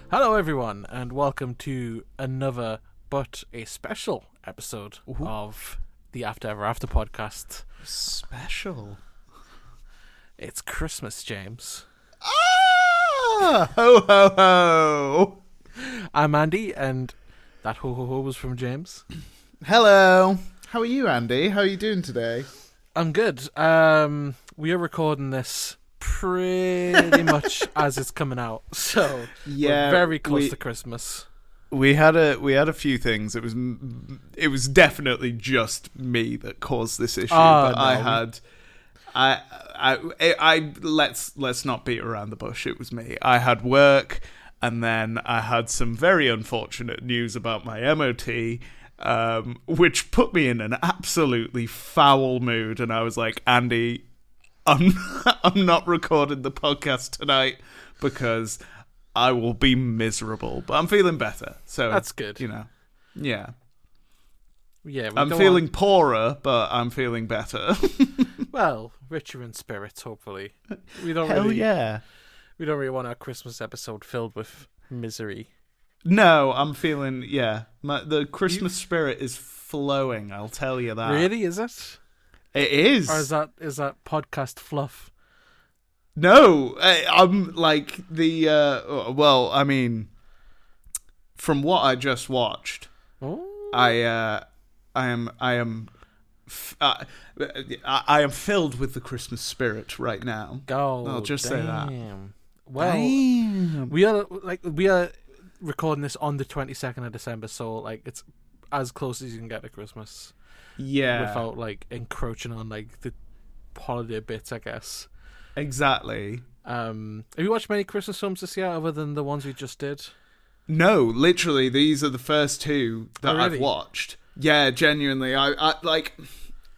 Hello, everyone, and welcome to another but a special episode of the After Ever After podcast. Special? It's Christmas, James. Ah! Ho, ho, ho! I'm Andy, and that ho, ho, ho was from James. Hello. How are you, Andy? How are you doing today? I'm good. We are recording this pretty much as it's coming out, so we're very close to Christmas. We had a few things. It was definitely just me that caused this issue. But I let's not beat around the bush. It was me. I had work, and then I had some very unfortunate news about my MOT, which put me in an absolutely foul mood. And I was like, Andy, I'm not recording the podcast tonight because I will be miserable. But I'm feeling better, so that's good. Yeah. I'm feeling poorer, but I'm feeling better. Well, richer in spirits, hopefully. We don't really want our Christmas episode filled with misery. No, I'm feeling the Christmas spirit is flowing. I'll tell you that. Really, is it? It is. Or is that podcast fluff? No, I'm like the I mean, from what I just watched, I am filled with the Christmas spirit right now. I'll just say that. Well, damn. we are recording this on the 22nd of December, so it's as close as you can get to Christmas. Yeah, without encroaching on the holiday bits, I guess. Exactly. Have you watched many Christmas films this year other than the ones we just did? No, literally, these are the first two that I've watched. Yeah, genuinely. I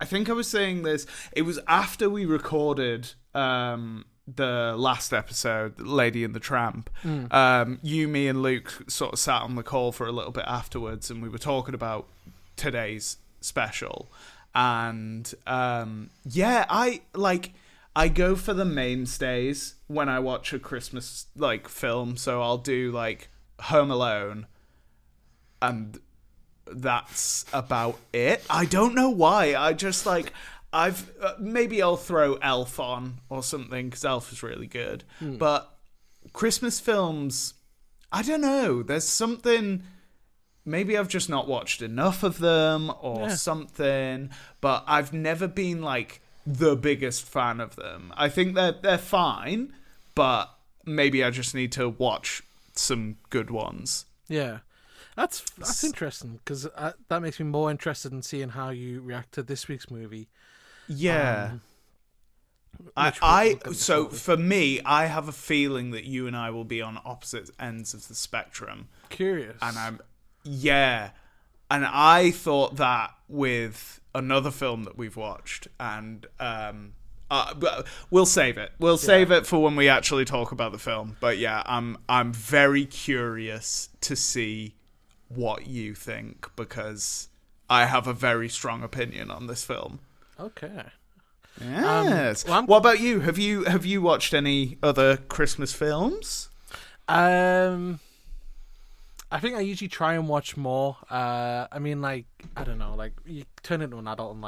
think I was saying this. It was after we recorded the last episode, Lady and the Tramp. You, me, and Luke sort of sat on the call for a little bit afterwards, and we were talking about today's special. And I go for the mainstays when I watch a Christmas film. So I'll do Home Alone, and that's about it. I don't know why. I just maybe I'll throw Elf on or something because Elf is really good. But Christmas films, I don't know. There's something. Maybe I've just not watched enough of them or something. But I've never been the biggest fan of them. I think they're fine, but maybe I just need to watch some good ones. Yeah. That's interesting because that makes me more interested in seeing how you react to this week's movie. Yeah. For me, I have a feeling that you and I will be on opposite ends of the spectrum. Curious. And and I thought that with another film that we've watched, and but we'll save it. We'll save it for when we actually talk about the film. But yeah, I'm very curious to see what you think because I have a very strong opinion on this film. Okay. Yes. What about you? Have you watched any other Christmas films? I think I usually try and watch more. I mean, I don't know, you turn into an adult and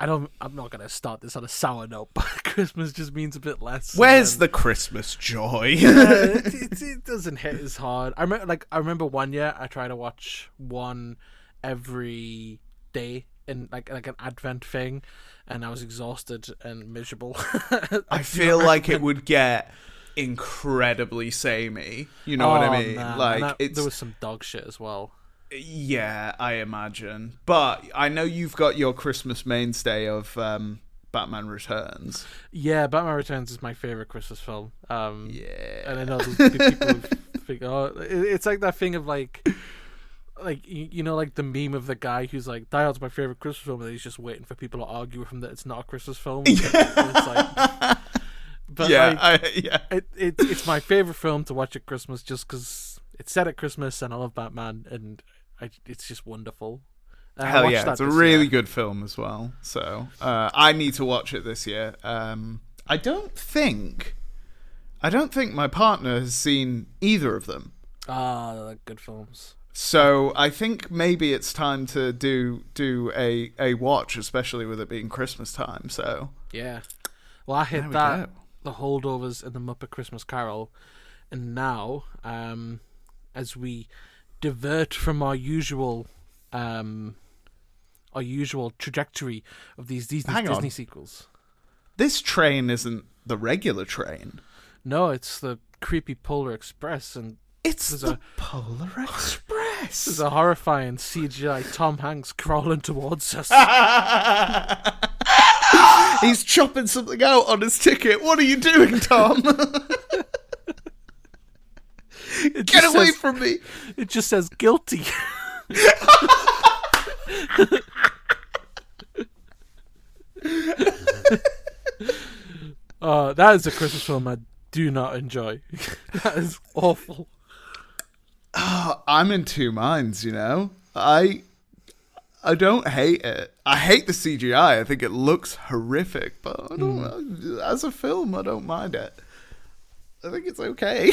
I'm not gonna start this on a sour note, but Christmas just means a bit less. Where's the Christmas joy? It doesn't hit as hard. I remember one year I tried to watch one every day in an Advent thing, and I was exhausted and miserable. I feel like it would get incredibly samey. You know what I mean? Man. There was some dog shit as well. Yeah, I imagine. But I know you've got your Christmas mainstay of Batman Returns. Yeah, Batman Returns is my favorite Christmas film. And I know there's people who think, it's like that thing of the meme of the guy who's Die Hard's my favorite Christmas film, and he's just waiting for people to argue with him that it's not a Christmas film. But it's my favorite film to watch at Christmas just because it's set at Christmas and I love Batman and it's just wonderful. Hell yeah, it's a really good film as well. So I need to watch it this year. I don't think my partner has seen either of them. Ah, they're good films. So I think maybe it's time to do a watch, especially with it being Christmas time. So Yeah. Well, I there hit we that, go. the holdovers in the Muppet Christmas Carol, and now, as we divert from our usual trajectory of these Hang Disney on. sequels. This train isn't the regular train. No, it's the creepy Polar Express, and It's There's the a- Polar Express. there's a horrifying CGI Tom Hanks crawling towards us. He's chopping something out on his ticket. What are you doing, Tom? It Get just away says- from me. It just says guilty. That is a Christmas film I do not enjoy. That is awful. I'm in two minds, you know. I don't hate it. I hate the CGI. I think it looks horrific, but I don't. As a film, I don't mind it. I think it's okay.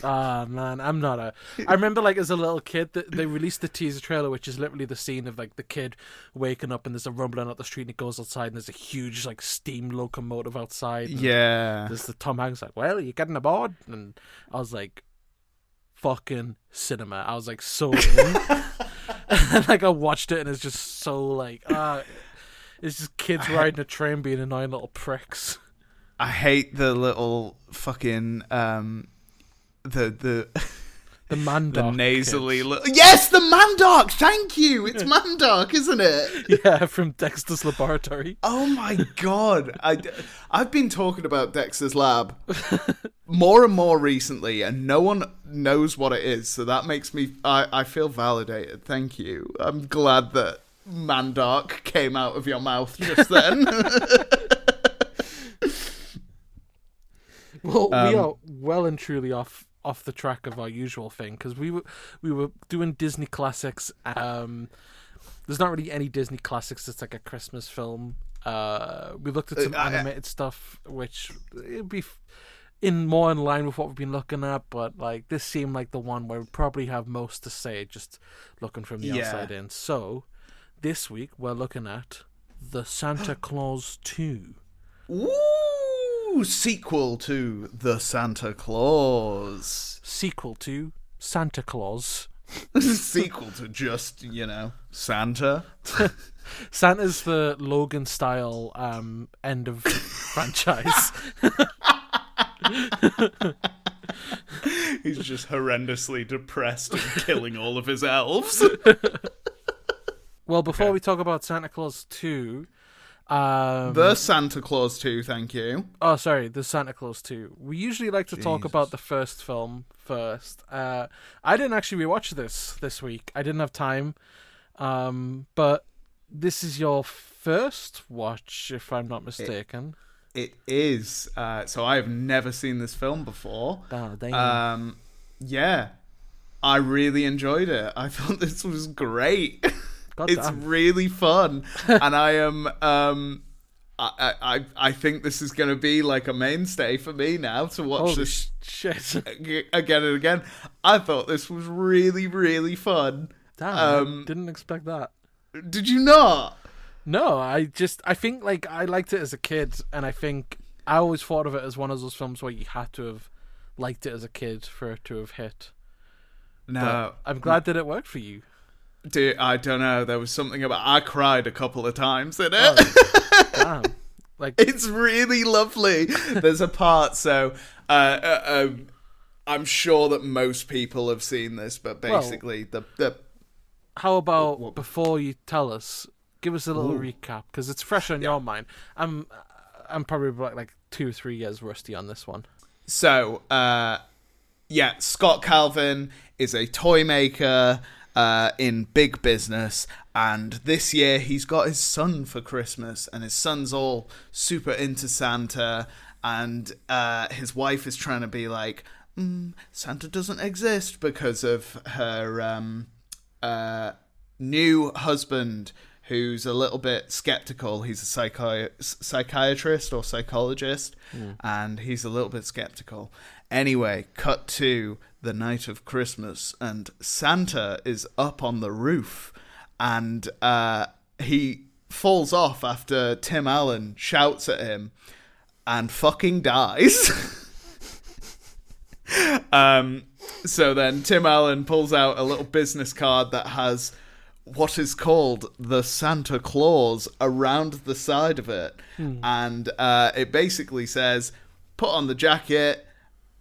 Ah, man, I'm not a. I remember, like, as a little kid, they released the teaser trailer, which is literally the scene of, like, the kid waking up and there's a rumbling out the street and he goes outside and there's a huge, like, steam locomotive outside. And Yeah. there's the Tom Hanks, like, well, you getting aboard? And I was like, fucking cinema. I was, like, so in. And, like, I watched it and it's just so, like, it's just kids riding a train being annoying little pricks. I hate the little fucking the The Mandark the nasally kids. yes, the Mandark. Thank you. It's Mandark, isn't it? Yeah, from Dexter's Laboratory. Oh my god. I've been talking about Dexter's Lab more and more recently, and no one knows what it is, so that makes me I feel validated. Thank you. I'm glad that Mandark came out of your mouth just then. Well, we are well and truly off the track of our usual thing, because we were doing Disney classics. There's not really any Disney classics that's like a Christmas film. We looked at some animated stuff, which it'd be in line with what we've been looking at, but like this seemed like the one where we probably have most to say, just looking from the outside in. So this week we're looking at the Santa Claus 2. Ooh, sequel to The Santa Claus. Sequel to Santa Claus. Sequel to just, Santa. Santa's the Logan style end of franchise. He's just horrendously depressed and killing all of his elves. Well, before we talk about Santa Claus 2, The Santa Claus 2, thank you. oh, sorry, the Santa Claus 2. We usually like to talk Jesus. about the first film first. I didn't actually rewatch this week. I didn't have time. But this is your first watch, if I'm not mistaken. It is. So I have never seen this film before. Oh, damn. Yeah. I really enjoyed it. I thought this was great. God It's damn. really fun. And I am I think this is going to be like a mainstay for me now to watch Holy this shit. again and again. I thought this was really, really fun. Damn, I didn't expect that. Did you not? No, I think like I liked it as a kid, and I think I always thought of it as one of those films where you had to have liked it as a kid for it to have hit. No. I'm glad that it worked for you. Dude, I don't know. There was something about... I cried a couple of times in it. Oh, damn. Like, It's really lovely. There's a part, so... I'm sure that most people have seen this, but basically the how about what- before you tell us, give us a little recap, because it's fresh on your mind. I'm probably like 2 or 3 years rusty on this one. So, Scott Calvin is a toy maker in big business, and this year he's got his son for Christmas, and his son's all super into Santa, and his wife is trying to be like, Santa doesn't exist, because of her new husband, who's a little bit skeptical. He's a psychiatrist or psychologist, and he's a little bit skeptical. Anyway, cut to the night of Christmas, and Santa is up on the roof, and he falls off after Tim Allen shouts at him and fucking dies. So then Tim Allen pulls out a little business card that has what is called the Santa Claus around the side of it. And it basically says, put on the jacket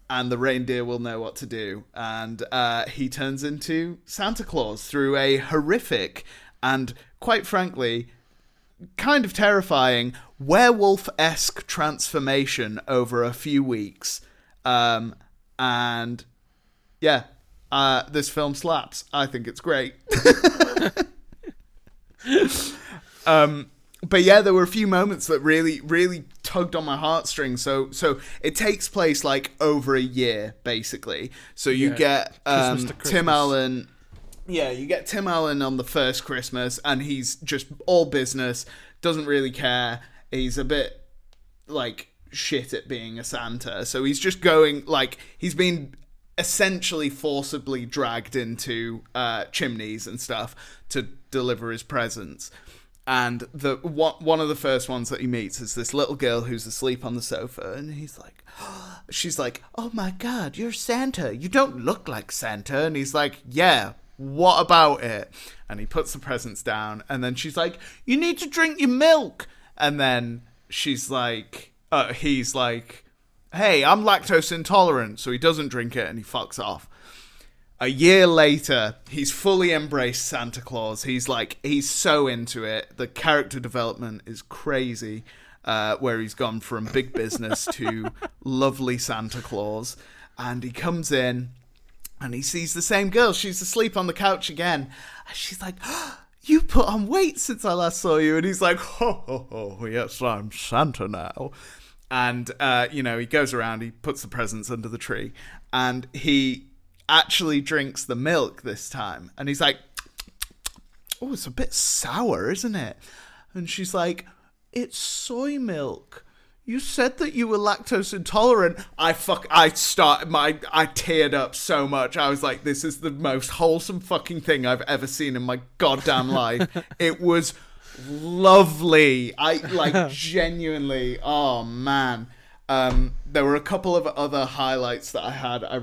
and the reindeer will know what to do. And he turns into Santa Claus through a horrific and, quite frankly, kind of terrifying werewolf-esque transformation over a few weeks. And yeah, this film slaps. I think it's great. But yeah, there were a few moments that really, really tugged on my heartstrings. So it takes place like over a year, basically. So you get Tim Allen. Yeah, you get Tim Allen on the first Christmas, and he's just all business, doesn't really care. He's a bit like shit at being a Santa. So he's just going, like, he's been essentially forcibly dragged into chimneys and stuff to deliver his presents. And one of the first ones that he meets is this little girl who's asleep on the sofa, and she's like, "Oh my God, you're Santa. You don't look like Santa." And he's like, "Yeah, what about it?" And he puts the presents down, and then she's like, "You need to drink your milk." And then he's like, "Hey, I'm lactose intolerant," so he doesn't drink it and he fucks off. A year later, he's fully embraced Santa Claus. He's so into it. The character development is crazy, where he's gone from big business to lovely Santa Claus. And he comes in and he sees the same girl. She's asleep on the couch again. And she's like, "Oh, you put on weight since I last saw you." And he's like, "Ho, ho, ho, yes, I'm Santa now." And, he goes around, he puts the presents under the tree, and he actually drinks the milk this time. And he's like, "Oh, it's a bit sour, isn't it?" And she's like, "It's soy milk. You said that you were lactose intolerant." I teared up so much. I was like, this is the most wholesome fucking thing I've ever seen in my goddamn life. It was lovely. Genuinely, oh man. There were a couple of other highlights that I had. I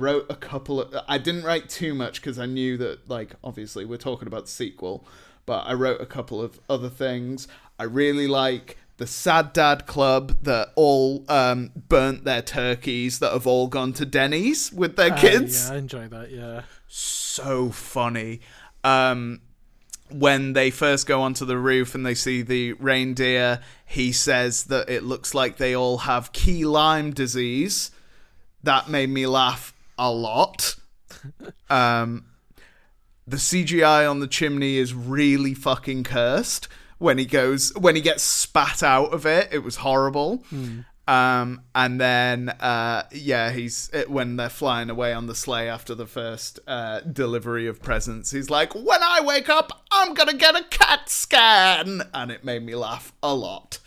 didn't write too much because I knew that, like, obviously we're talking about the sequel, but I wrote a couple of other things. I really like the Sad Dad Club that all burnt their turkeys, that have all gone to Denny's with their kids. Yeah, I enjoy that, yeah. So funny. When they first go onto the roof and they see the reindeer, he says that it looks like they all have key Lyme disease. That made me laugh a lot. The CGI on the chimney is really fucking cursed. When he gets spat out of it, it was horrible. And then, when they're flying away on the sleigh after the first delivery of presents, he's like, "When I wake up, I'm going to get a CAT scan." And it made me laugh a lot.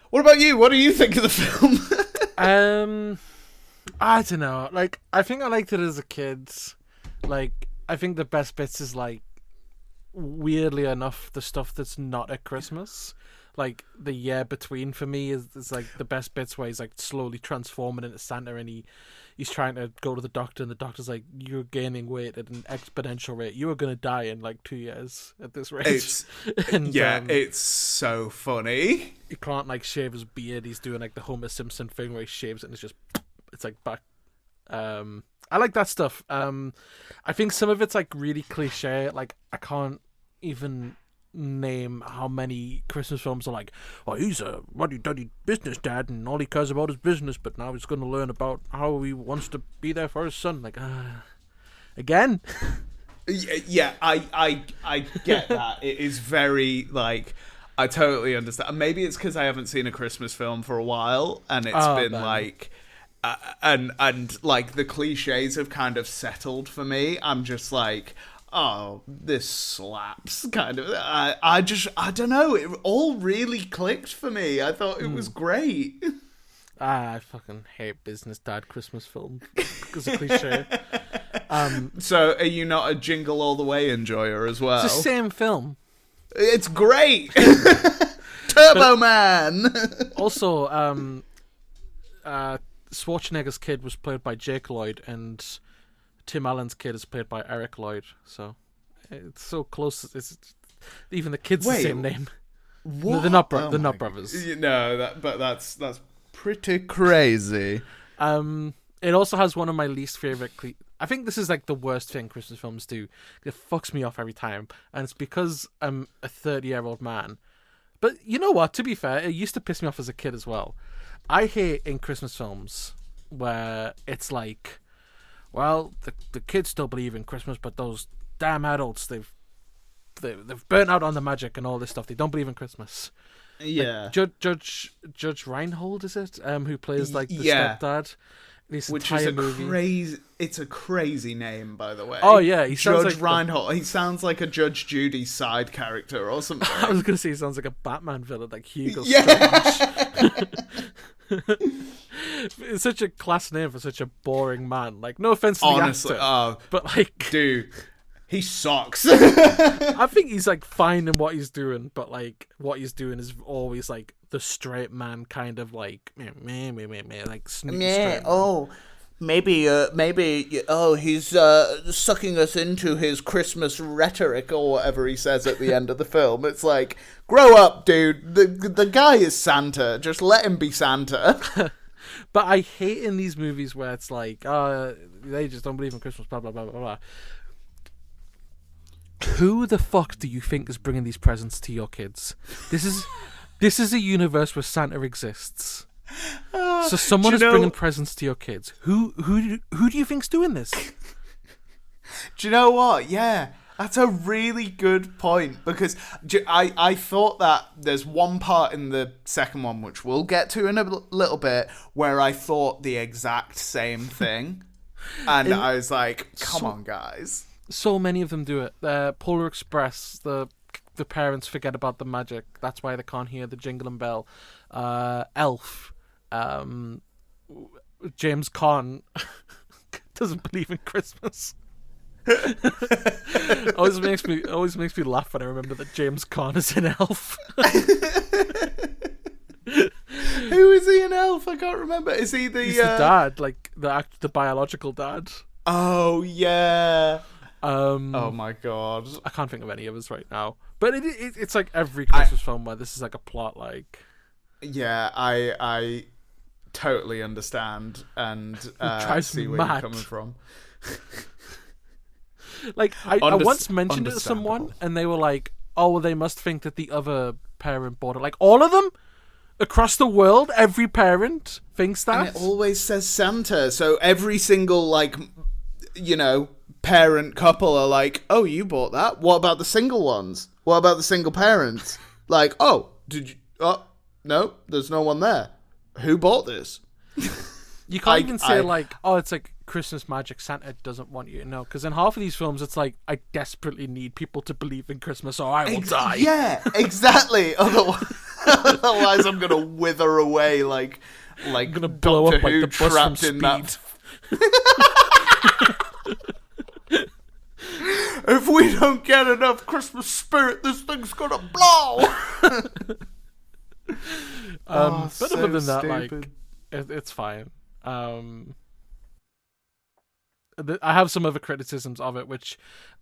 What about you? What do you think of the film? I don't know. Like, I think I liked it as a kid. Like, I think the best bits is, like, weirdly enough, the stuff that's not at Christmas. Like, the year between for me is like the best bits where he's like slowly transforming into Santa, and he's trying to go to the doctor, and the doctor's like, "You're gaining weight at an exponential rate. You are going to die in like 2 years at this rate." It's so funny. He can't like shave his beard. He's doing like the Homer Simpson thing where he shaves it and it's like back. I like that stuff. I think some of it's like really cliche. Like, I can't even name how many Christmas films are like, "Oh, he's a ruddy-duddy business dad and all he cares about is business, but now he's going to learn about how he wants to be there for his son." Like, again? Yeah, I get that. It is very, like, I totally understand. Maybe it's because I haven't seen a Christmas film for a while, and it's been man. Like... and like the cliches have kind of settled for me. I'm just like, oh, this slaps, kind of. I don't know. It all really clicked for me. I thought it was great. I fucking hate business dad Christmas film because of cliche. So, are you not a Jingle All the Way enjoyer as well? It's the same film. It's great. Turbo Man. Also, Schwarzenegger's kid was played by Jake Lloyd, and Tim Allen's kid is played by Eric Lloyd. So it's so close. It's even the kid's the same name. What? No, they're not brothers. That's pretty crazy. It also has one of my least favorite. I think this is like the worst thing Christmas films do. It fucks me off every time, and it's because I'm a 30-year-old man. But you know what? To be fair, it used to piss me off as a kid as well. I hate in Christmas films where it's like, well, the kids still believe in Christmas, but those damn adults, they've burnt out on the magic and all this stuff. They don't believe in Christmas. Yeah. Like Judge Reinhold, is it? Who plays like the stepdad. Which is crazy. It's a crazy name, by the way. Oh yeah, he sounds Judge like Reinhold. He sounds like a Judge Judy side character or something. I was gonna say he sounds like a Batman villain, like Hugo Yeah. Strange. It's such a class name for such a boring man. Like, no offense to the actor, but like, dude, he sucks. I think he's like fine in what he's doing, but like what he's doing is always like the straight man kind of like like snooty straight man. Maybe he's sucking us into his Christmas rhetoric or whatever he says at the end of the film. It's like, grow up, dude. The guy is Santa. Just let him be Santa. But I hate in these movies where it's like, they just don't believe in Christmas, blah blah blah blah blah. Who the fuck do you think is bringing these presents to your kids? This is a universe where Santa exists. So someone is bringing presents to your kids. Who do you think's doing this? Do you know what? Yeah, that's a really good point, because I thought that there's one part in the second one, which we'll get to in a little bit, where I thought the exact same thing. And I was like, come on, guys. So many of them do it. Polar Express, the parents forget about the magic. That's why they can't hear the jingling bell. Elf. James Caan doesn't believe in Christmas. always makes me laugh when I remember that James Caan is in Elf. Who is he in Elf? I can't remember. Is he the? He's the dad, like the biological dad. Oh yeah. Oh my god. I can't think of any of us right now. But it's like every Christmas film where this is like a plot. Like, yeah, I totally understand and see where you're coming from. Like, I once mentioned it to someone, and they were like, "Oh, well, they must think that the other parent bought it." Like, all of them across the world, every parent thinks that. And it always says Santa, so every single parent couple are like, "Oh, you bought that? What about the single ones? What about the single parents?" Like, "Oh, did you? Oh, no, there's no one there. Who bought this?" You can't even say like, "Oh, it's like Christmas magic. Santa doesn't want you to know," because in half of these films, it's like, I desperately need people to believe in Christmas, or I will die. Yeah, exactly. Otherwise, I'm gonna wither away like I'm gonna blow up like the bus trapped from in Speed. That. If we don't get enough Christmas spirit, this thing's gonna blow. But so other than that, stupid. like, it's fine. I have some other criticisms of it which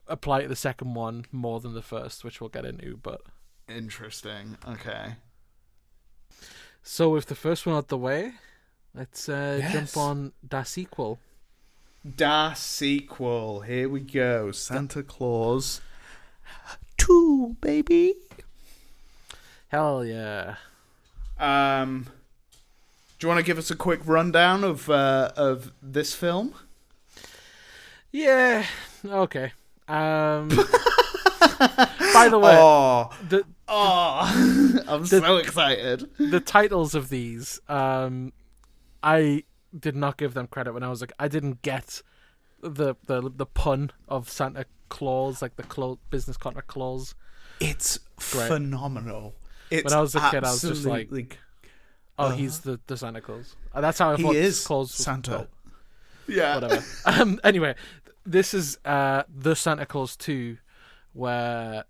apply to the second one more than the first, which we'll get into. But interesting. Okay. So with the first one out the way, let's Yes. jump on the sequel. Da sequel. Here we go. Santa Claus 2, baby. Hell yeah. Do you want to give us a quick rundown of this film? Yeah. Okay. By the way, I'm so excited. The titles of these, I did not give them credit when I was like, I didn't get the pun of Santa clause, like the business contract clause. It's Great. phenomenal. It's when I was a kid, I was just like, "Oh, he's the Santa Claus." That's how I thought Claus was Santa. built. Yeah. Whatever. Anyway, this is the Santa Claus 2, where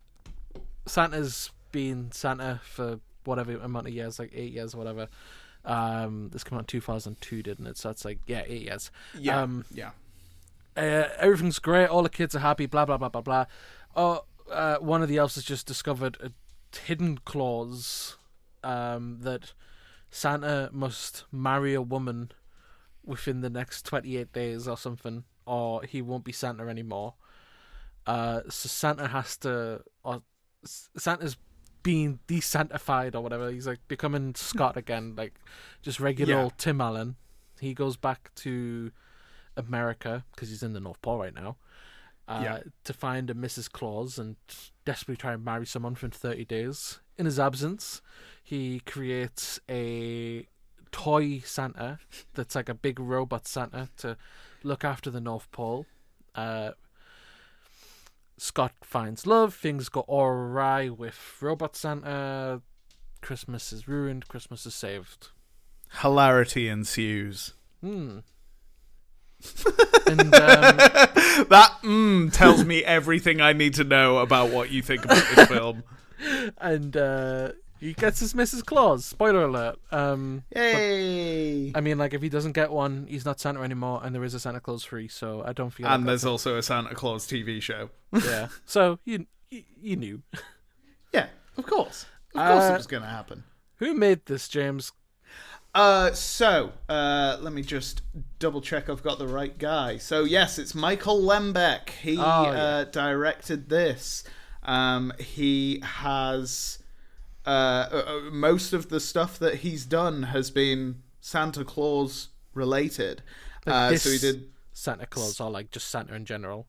Santa's been Santa for whatever amount of years, like 8 years or whatever. This came out in 2002, didn't it? So it's like 8 years. Yeah. Everything's great. All the kids are happy. Blah blah blah blah blah. Oh, one of the elves has just discovered a hidden clause that Santa must marry a woman within the next 28 days or something, or he won't be Santa anymore. So Santa has to, or Santa's being de-Santified or whatever. He's like becoming Scott again, like just regular old Tim Allen. He goes back to America because he's in the North Pole right now to find a Mrs. Claus and desperately try and marry someone for 30 days. In his absence, he creates a toy Santa that's like a big robot Santa to look after the North Pole. Scott finds love, things go awry with robot Santa, Christmas is ruined, Christmas is saved. Hilarity ensues. And that tells me everything I need to know about what you think about this film. And he gets his Mrs. Claus. Spoiler alert. Yay! But, I mean, like, if he doesn't get one, he's not Santa anymore, and there is a Santa Claus 3, so I don't feel. And there's also a Santa Claus TV show. Yeah. So you knew. Yeah, of course. Of course it was going to happen. Who made this, James? Let me just double check I've got the right guy. So yes, it's Michael Lembeck. He directed this. He has most of the stuff that he's done has been Santa Claus related. Like so he did Santa Claus, or like just Santa in general.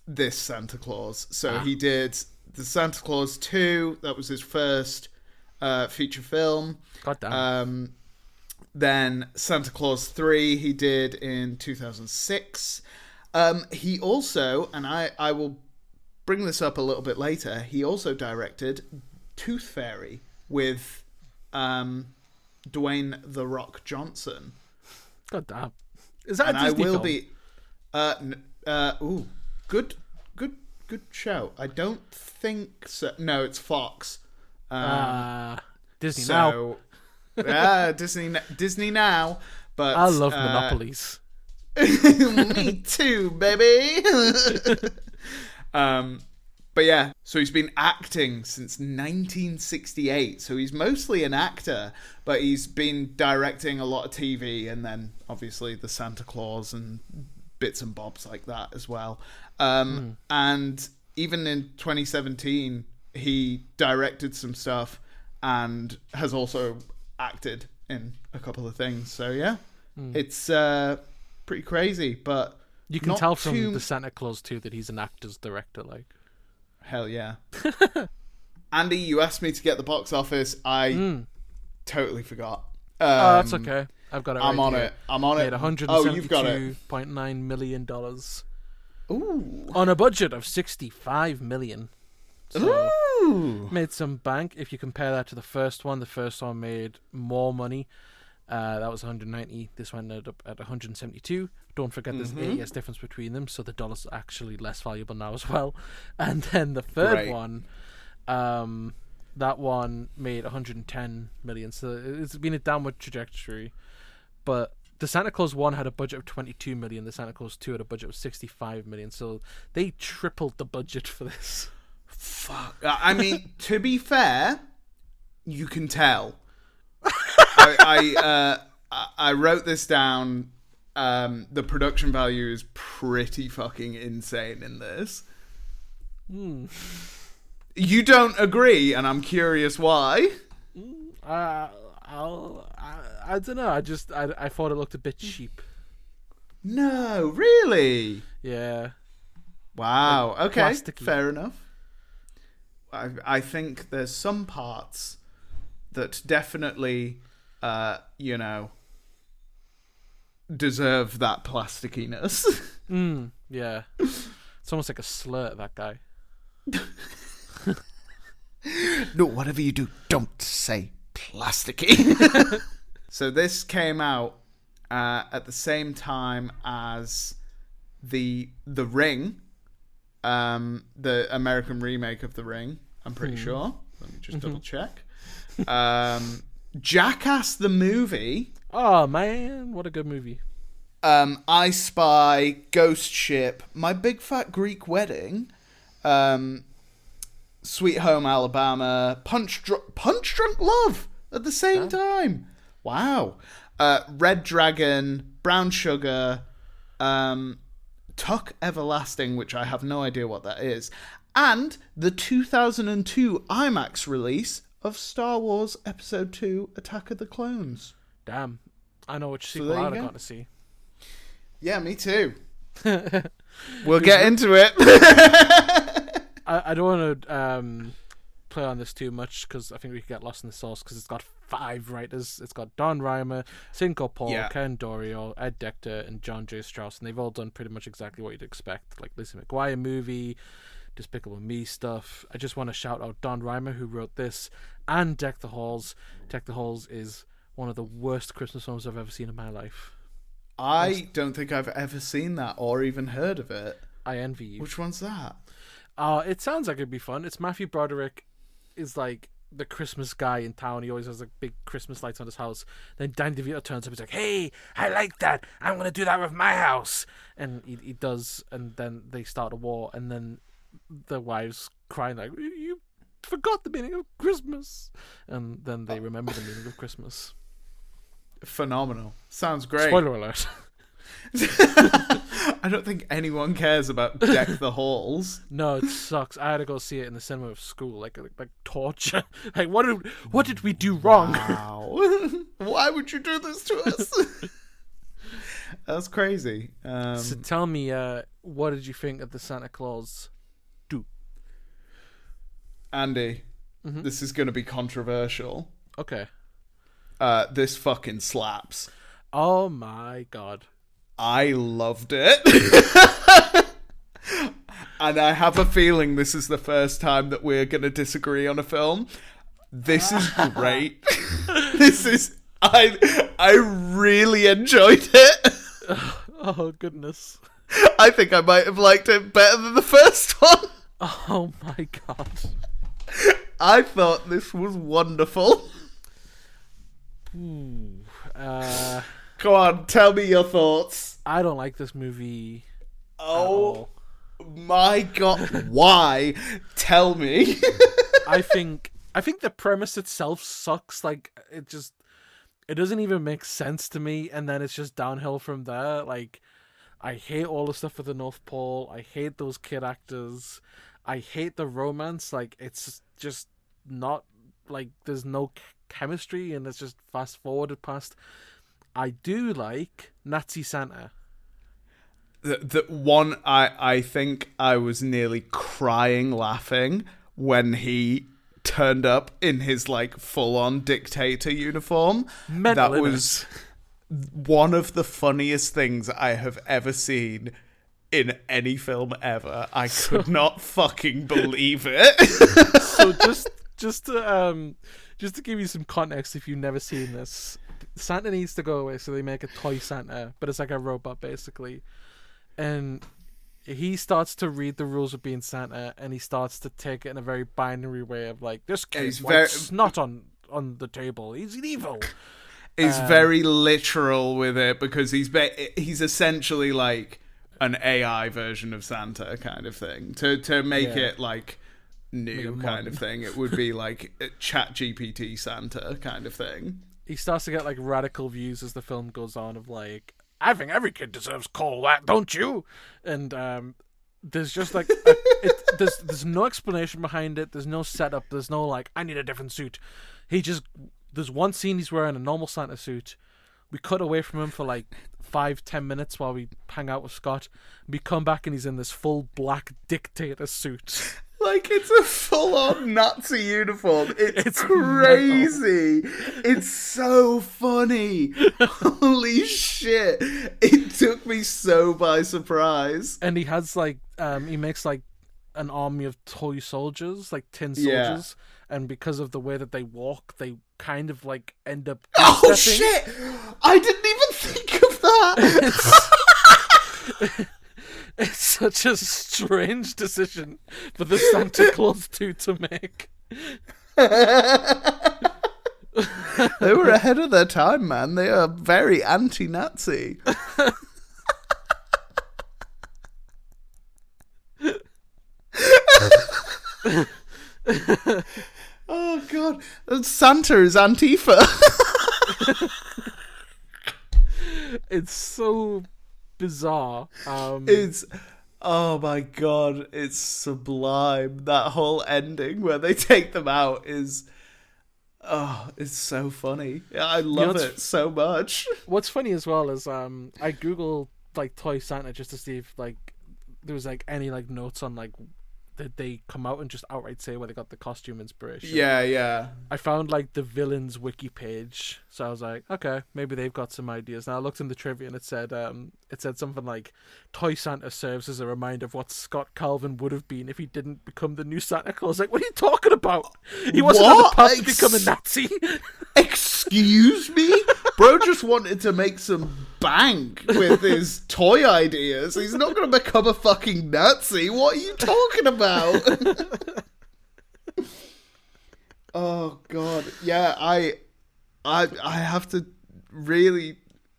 This Santa Claus. So he did the Santa Claus 2. That was his first feature film. God damn. Then Santa Claus 3 he did in 2006. He also, and I will bring this up a little bit later, he also directed Tooth Fairy with Dwayne "The Rock" Johnson. God damn. Is that a Disney film? Good show. I don't think so. No, it's Fox. Disney now. Disney now. But I love monopolies. Me too, baby. But yeah, so he's been acting since 1968. So he's mostly an actor, but he's been directing a lot of TV, and then obviously the Santa Claus and bits and bobs like that as well. And even in 2017, he directed some stuff and has also acted in a couple of things. So yeah, it's pretty crazy, but you can tell from the Santa Claus 2 that he's an actor's director. Like, hell yeah. Andy, you asked me to get the box office. I totally forgot. That's okay. I've got it. I'm on it. Made $172.9 million. Ooh. On a budget of $65 million. So Ooh. Made some bank. If you compare that to the first one made more money. That was 190. This one ended up at 172. Don't forget there's 8 years difference between them, so the dollar's actually less valuable now as well. And then the third one, that one made 110 million. So it's been a downward trajectory. But the Santa Claus 1 had a budget of 22 million. The Santa Claus 2 had a budget of 65 million. So they tripled the budget for this. Fuck. I mean, to be fair, you can tell. I wrote this down. The production value is pretty fucking insane in this. You don't agree, and I'm curious why. I don't know. I thought it looked a bit cheap. No, really? Yeah. Wow. Like, okay. plasticky. Fair enough. I think there's some parts that definitely, deserve that plasticiness. Yeah. It's almost like a slur, that guy. No, whatever you do, don't say plasticky. So this came out at the same time as the Ring, the American remake of The Ring. I'm pretty sure. Let me just double check. Jackass the movie. Oh man, what a good movie. I Spy, Ghost Ship, My Big Fat Greek Wedding, Sweet Home Alabama, Punch Drunk Love at the same time. Wow. Red Dragon, Brown Sugar, Tuck Everlasting, which I have no idea what that is, and the 2002 IMAX release of Star Wars Episode 2 Attack of the Clones. Damn. I know which sequel I'd have got to see. Yeah, me too. We'll get into it. I don't want to play on this too much because I think we could get lost in the sauce because it's got 5 writers. It's got Don Reimer, Cinco Paul, Ken Dorio, Ed Decter, and John J. Strauss, and they've all done pretty much exactly what you'd expect, like Lizzie McGuire movie, Despicable Me stuff. I just want to shout out Don Reimer, who wrote this, and Deck the Halls. Deck the Halls is one of the worst Christmas films I've ever seen in my life. I don't think I've ever seen that or even heard of it. I envy you. Which one's that? It sounds like it'd be fun. It's Matthew Broderick is like the Christmas guy in town. He always has like big Christmas lights on his house. Then Dan DeVito turns up. He's like, "Hey, I like that. I'm gonna do that with my house." And he does. And then they start a war. And then the wives crying like, "You forgot the meaning of Christmas." And then they remember the meaning of Christmas. Phenomenal. Sounds great. Spoiler alert. I don't think anyone cares about Deck the Halls. No, it sucks. I had to go see it in the cinema of school, like torture. Like what did we do wrong? Wow. Why would you do this to us? That's crazy. So tell me, what did you think of the Santa Claus 2? Andy, this is going to be controversial. Okay. This fucking slaps. Oh my god. I loved it. And I have a feeling this is the first time that we're going to disagree on a film. This is great. I really enjoyed it. Oh goodness. I think I might have liked it better than the first one. Oh my god. I thought this was wonderful. Come on, tell me your thoughts. I don't like this movie. Oh my god, why? Tell me. I think the premise itself sucks. Like it doesn't even make sense to me, and then it's just downhill from there. Like I hate all the stuff with the North Pole. I hate those kid actors. I hate the romance. Like it's just not like there's no chemistry, and it's just fast forwarded past. I do like Nazi Santa. The one I think I was nearly crying laughing when he turned up in his like full-on dictator uniform. That was one of the funniest things I have ever seen in any film ever. I could not fucking believe it. So just to give you some context, if you've never seen this, Santa needs to go away, so they make a toy Santa, but it's like a robot basically, and he starts to read the rules of being Santa, and he starts to take it in a very binary way of like, this kid's not on the table, he's evil. He's very literal with it because he's essentially like an AI version of Santa kind of thing. To make it like new kind of thing, it would be like a ChatGPT Santa kind of thing. He starts to get like radical views as the film goes on of like, I think every kid deserves coal, that don't you? And there's just like there's no explanation behind it. There's no setup. There's no like, I need a different suit. There's one scene he's wearing a normal Santa suit. We cut away from him for like 5-10 minutes while we hang out with Scott. We come back and he's in this full black dictator suit. Like, it's a full-on Nazi uniform. It's crazy. It's so funny. Holy shit. It took me so by surprise. And he has, like, he makes, like, an army of toy soldiers, like tin soldiers. Yeah. And because of the way that they walk, they kind of, like, end up... Oh, shit! I didn't even think of that! It's such a strange decision for the Santa Claus 2 to make. They were ahead of their time, man. They are very anti-Nazi. Oh, God. Santa is Antifa. It's so... bizarre. It's oh my god, it's sublime. That whole ending where they take them out is it's so funny. I love it so much. What's funny as well is I googled like Toy Santa just to see if like there was like any like notes on like did they come out and just outright say where they got the costume inspiration. Yeah. I found like the villains wiki page, so I was like, okay, maybe they've got some ideas. Now I looked in the trivia and it said something like Toy Santa serves as a reminder of what Scott Calvin would have been if he didn't become the new Santa Claus. Like, what are you talking about? He wasn't on the path to become a Nazi. Excuse me? Bro just wanted to make some bank with his toy ideas. He's not going to become a fucking Nazi. What are you talking about? Oh god, yeah. I have to really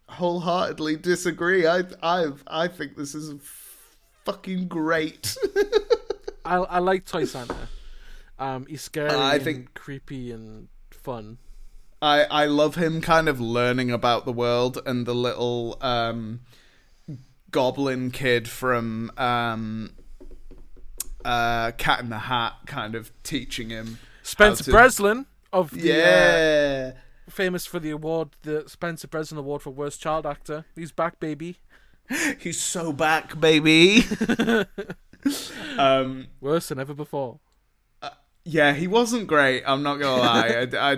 wholeheartedly disagree. I think this is fucking great. I like Toy Santa. He's scary. I think creepy and fun. I love him kind of learning about the world and the little goblin kid from Cat in the Hat kind of teaching him. Spencer Breslin of the famous for the award, the Spencer Breslin Award for Worst Child Actor. He's back, baby. He's so back, baby. Worse than ever before. Yeah, he wasn't great. I'm not gonna lie. I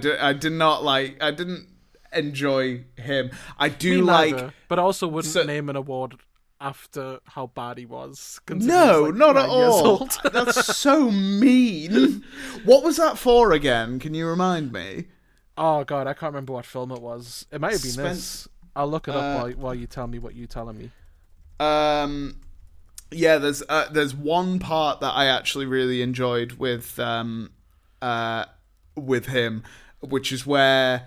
didn't enjoy him. I do like, but I also wouldn't name an award after how bad he was. No, not at all. That's so mean. What was that for again? Can you remind me? Oh god, I can't remember what film it was. It might have been this. I'll look it up while you tell me what you're telling me. Yeah, there's one part that I actually really enjoyed with him, which is where,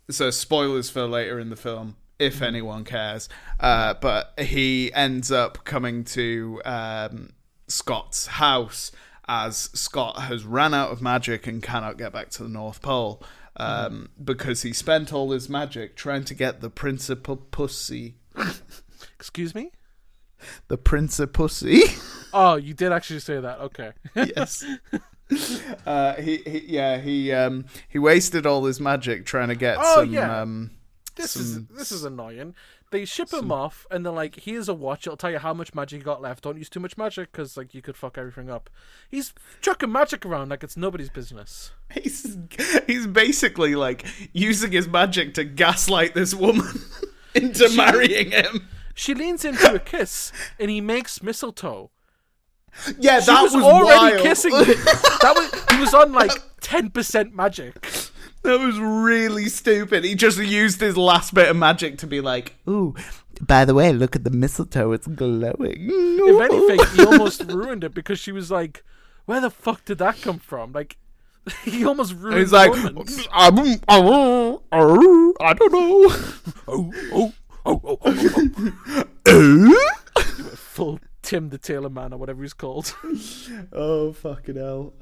so spoilers for later in the film, if anyone cares, but he ends up coming to Scott's house as Scott has ran out of magic and cannot get back to the North Pole, because he spent all his magic trying to get the Principal Pussy. Excuse me? The Principussy. Oh, you did actually say that. Okay. Yes. He wasted all his magic trying to get This is annoying. They ship him off, and they're like, "Here's a watch. It'll tell you how much magic you got left. Don't use too much magic, because like you could fuck everything up." He's chucking magic around like it's nobody's business. He's basically like using his magic to gaslight this woman into marrying him. She leans into a kiss, and he makes mistletoe. Yeah, that was already wild. Kissing him. He was on like 10% magic. That was really stupid. He just used his last bit of magic to be like, "Ooh, by the way, look at the mistletoe; it's glowing." If anything, he almost ruined it because she was like, "Where the fuck did that come from?" Like, he almost ruined. He's like, "I don't know." Full Tim the Tailor Man or whatever he's called. Oh fucking hell.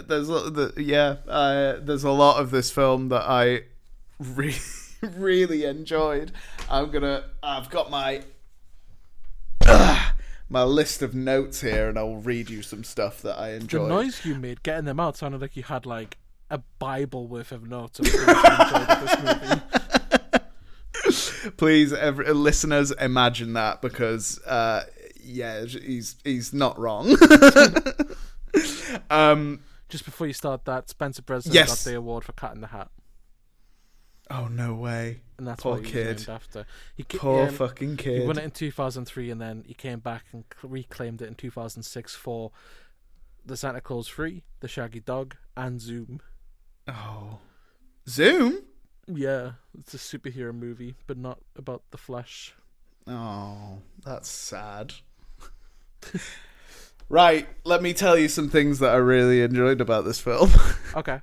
There's a lot of this film that I really enjoyed. I've got my list of notes here, and I'll read you some stuff that I enjoyed. The noise you made getting them out sounded like you had like a Bible worth of notes of things you enjoyed with this movie. Please, listeners, imagine that, because yeah, he's not wrong. Just before you start that, Spencer Breslin Yes. got the award for Cat in the Hat. Oh, no way. And that's Poor what he kid. was named after. Poor fucking kid. He won it in 2003, and then he came back and reclaimed it in 2006 for the Santa Claus 3, the Shaggy Dog, and Zoom. Oh. Zoom? Yeah, it's a superhero movie, but not about the Flash. Oh, that's sad. Right, let me tell you some things that I really enjoyed about this film. Okay.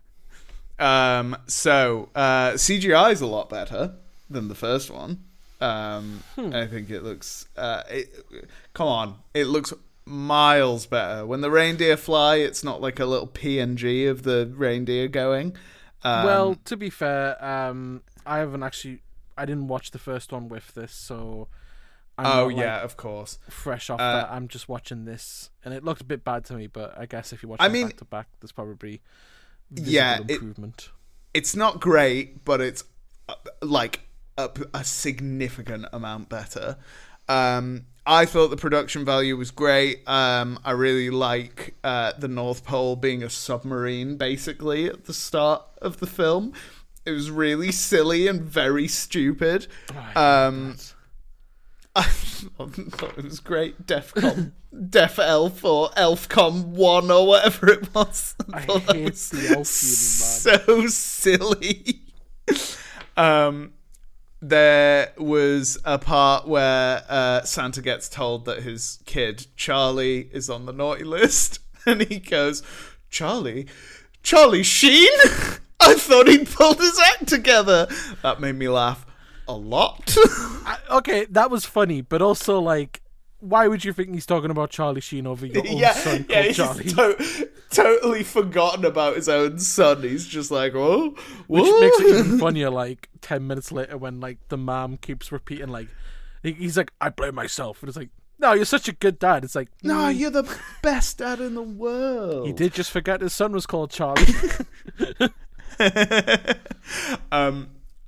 So CGI is a lot better than the first one. I think it looks. Come on, it looks miles better. When the reindeer fly, it's not like a little PNG of the reindeer going. Well, to be fair, I didn't watch the first one with this, so. Of course. Fresh off that, I'm just watching this, and it looked a bit bad to me. But I guess if you watch it back to back, there's probably improvement. It's not great, but it's like a significant amount better. I thought the production value was great. I really like the North Pole being a submarine, basically, at the start of the film. It was really silly and very stupid. I thought it was great. Def Elf or Elfcom 1 or whatever it was. I hate the elf so silly. There was a part where Santa gets told that his kid, Charlie, is on the naughty list. And he goes, Charlie Sheen? I thought he'd pulled his act together. That made me laugh a lot. Okay, that was funny, but also, like, why would you think he's talking about Charlie Sheen over your own son called Charlie? He's totally forgotten about his own son. He's just like, oh, which makes it even funnier. Like 10 minutes later, when like the mom keeps repeating, like he's like, I blame myself, and it's like, no, you're such a good dad. It's like, no, you're the best dad in the world. He did just forget his son was called Charlie.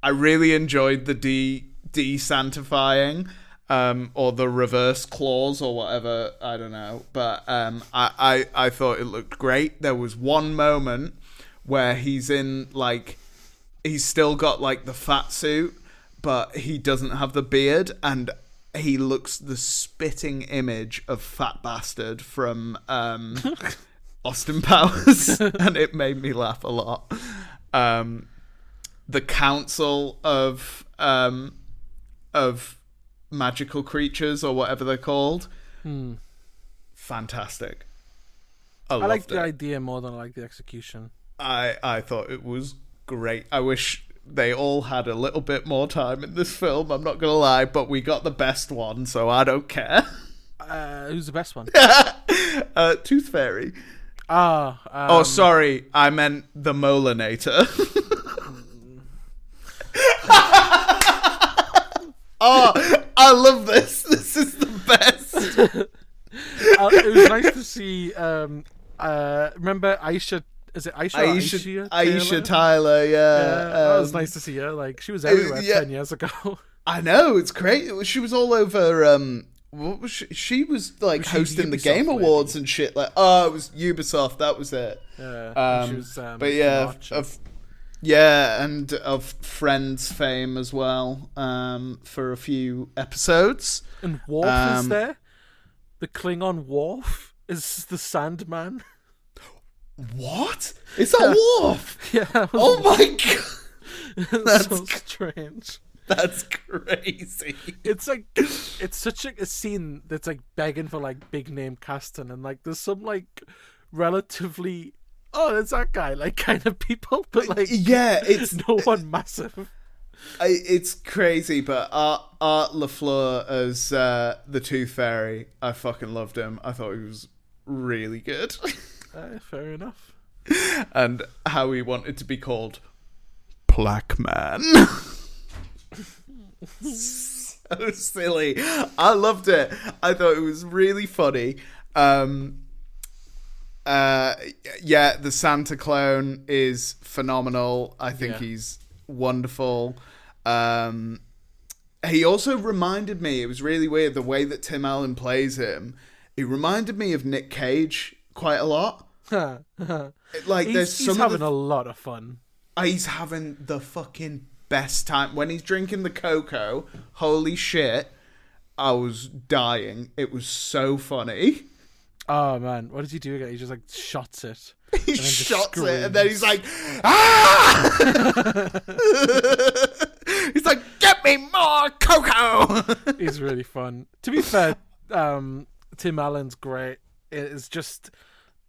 I really enjoyed the de-santifying, or the reverse clause or whatever, I don't know. But I thought it looked great. There was one moment where he's in, like, he's still got, like, the fat suit, but he doesn't have the beard, and he looks the spitting image of Fat Bastard from Austin Powers, and it made me laugh a lot. The council of magical creatures or whatever they're called, fantastic. I like the idea more than I like the execution. I thought it was great. I wish they all had a little bit more time in this film, I'm not gonna lie, but we got the best one, so I don't care. Who's the best one? Tooth Fairy. Oh, sorry, I meant the Molinator. Oh, I love this. This is the best. It was nice to see. Remember Aisha? Is it Aisha? Aisha Tyler. Yeah. That was nice to see her. Like, she was everywhere 10 years ago. I know, it's great. She was all over. What was she? She was like hosting the Game Awards and shit. Like, it was Ubisoft. That was it. Yeah. She was, but yeah, and of Friends fame as well, for a few episodes. And Worf is there. The Klingon Worf is the Sandman. What? Is that Worf? Yeah. Oh my god. That's so strange. That's crazy. It's like, it's such a scene that's like begging for like big name casting, and like there's some like relatively, it's that guy, like kind of people, but like, yeah, it's no one massive. It's crazy, but Art LaFleur as the Tooth Fairy, I fucking loved him. I thought he was really good. Fair enough. And how he wanted to be called Black Man. So silly. I loved it. I thought it was really funny. The Santa clone is phenomenal. I think he's wonderful. He also reminded me, it was really weird, the way that Tim Allen plays him. It reminded me of Nick Cage quite a lot. Like, he's having a lot of fun. He's having the fucking best time. When he's drinking the cocoa, holy shit, I was dying. It was so funny. Oh, man. What does he do again? He just, like, shots it. He shots it, and then he's like, ah! He's like, get me more cocoa! He's really fun. To be fair, Tim Allen's great. It's just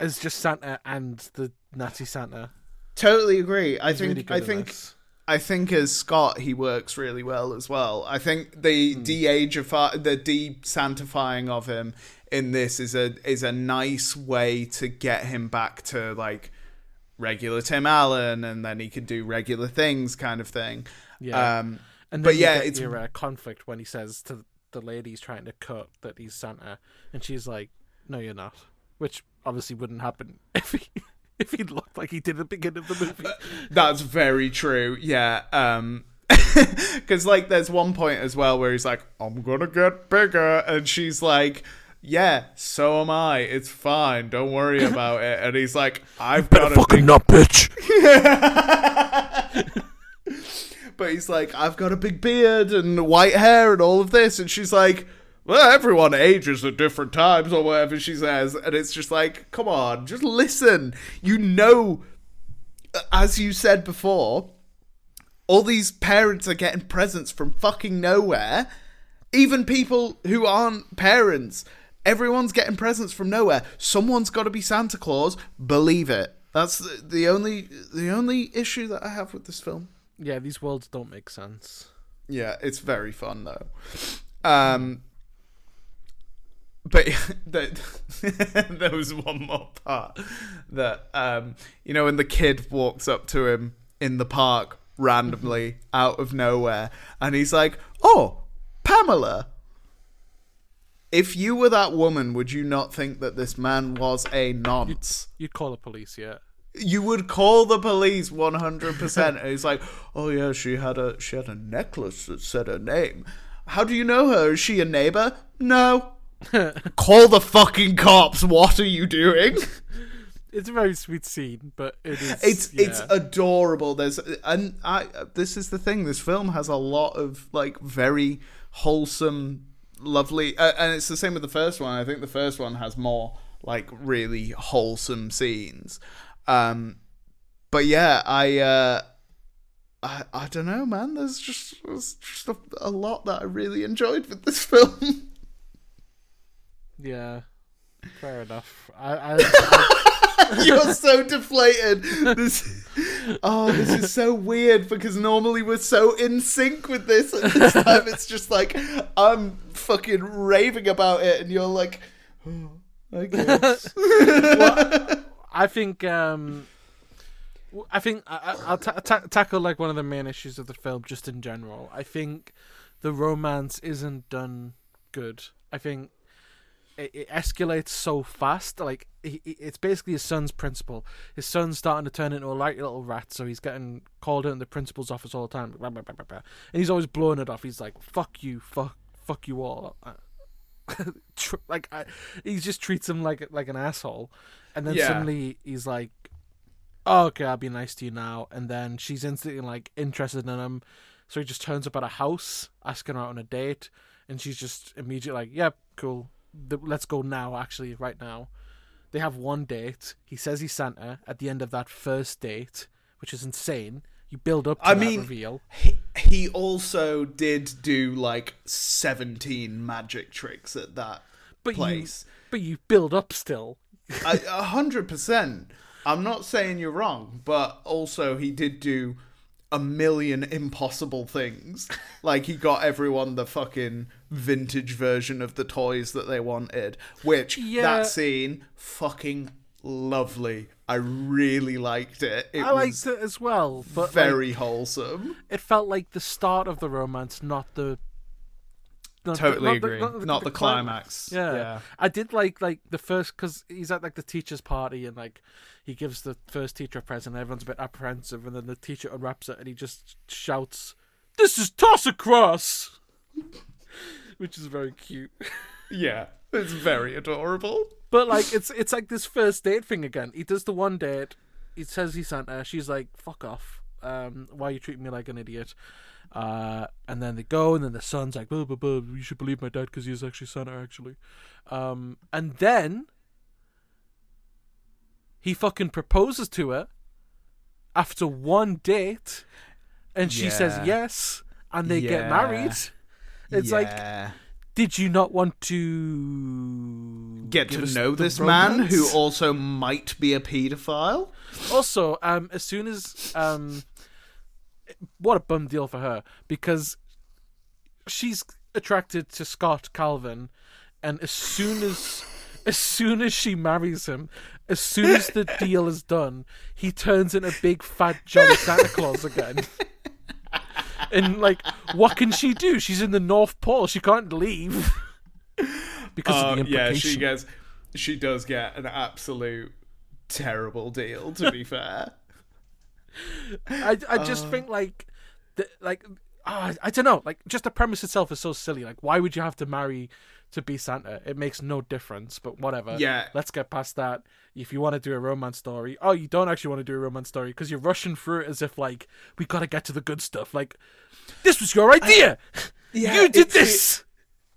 Santa and the Nazi Santa. Totally agree. I think as Scott, he works really well as well. I think the de-Santifying of him in this is a nice way to get him back to like regular Tim Allen, and then he could do regular things, kind of thing. Yeah. And then but yeah, it's your conflict when he says to the lady he's trying to cut that he's Santa, and she's like, "No, you're not," which obviously wouldn't happen if he looked like he did at the beginning of the movie. That's very true. Yeah. Because like there's one point as well where he's like, "I'm gonna get bigger," and she's like, "Yeah, so am I. It's fine. Don't worry about it." And he's like, "I've got a fucking nut, bitch." But he's like, "I've got a big beard and white hair and all of this," and she's like, "Well, everyone ages at different times," or whatever she says, and it's just like, come on, just listen. You know, as you said before, all these parents are getting presents from fucking nowhere. Even people who aren't parents, everyone's getting presents from nowhere. Someone's got to be Santa Claus. Believe it. That's the only issue that I have with this film. Yeah, these worlds don't make sense. Yeah, it's very fun though. But there was one more part that when the kid walks up to him in the park randomly out of nowhere, and he's like, "Oh, Pamela." If you were that woman, would you not think that this man was a nonce? You'd call the police, yeah. You would call the police 100%. And he's like, "Oh yeah, she had a necklace that said her name. How do you know her? Is she a neighbor?" "No." Call the fucking cops. What are you doing? It's a very sweet scene, but it's adorable. This is the thing. This film has a lot of like very wholesome, lovely, and it's the same with the first one. I think the first one has more like really wholesome scenes. But yeah, I don't know, man. There's just a lot that I really enjoyed with this film. Yeah, fair enough. You're so deflated. This is so weird because normally we're so in sync with this, and this time it's just like I'm fucking raving about it, and you're like, "Oh, I guess." Well, I think I'll tackle like one of the main issues of the film just in general. I think the romance isn't done good. I think it escalates so fast. Like it's basically his son's principal. His son's starting to turn into a light little rat, so he's getting called into the principal's office all the time. And he's always blowing it off. He's like, "Fuck you, fuck you all." He just treats him like an asshole. And then suddenly he's like, "Oh, okay, I'll be nice to you now." And then she's instantly like interested in him, so he just turns up at a house asking her out on a date, and she's just immediately like, "Yep, cool. Let's go now, actually, right now." They have one date. He says he's Santa at the end of that first date, which is insane. You build up to that reveal. He also did do like 17 magic tricks at that place. But you build up still. 100%. I'm not saying you're wrong, but also he did do a million impossible things. Like he got everyone the fucking vintage version of the toys that they wanted, which that scene fucking lovely. I really liked it. I liked it as well, but very wholesome. It felt like the start of the romance, not the totally agree. Not the climax. Yeah. I did like the first, because he's at like the teacher's party and like he gives the first teacher a present and everyone's a bit apprehensive, and then the teacher unwraps it and he just shouts, "This is toss across!" which is very cute. Yeah, it's very adorable. But like, it's like this first date thing again. He does the one date. He says he's Santa. She's like, "Fuck off. Why are you treating me like an idiot?" And then they go, and then the son's like, "Blah, blah, blah, you should believe my dad because he is actually Santa, actually." And then he fucking proposes to her after one date, and she says yes, and they get married. It's like, did you not want to get to know this man who also might be a paedophile? Also, as soon as what a bum deal for her, because she's attracted to Scott Calvin, and as soon as she marries him, as soon as the deal is done, he turns into big fat jolly Santa Claus again. And like, what can she do? She's in the North Pole. She can't leave because of the implication. Yeah, she does get an absolute terrible deal. To be fair, I just think I don't know. Like, just the premise itself is so silly. Like, why would you have to marry to be Santa? It makes no difference. But whatever. Yeah. Let's get past that. If you want to do a romance story, you don't actually want to do a romance story because you're rushing through it as if like we got to get to the good stuff. Like, this was your idea. You did this.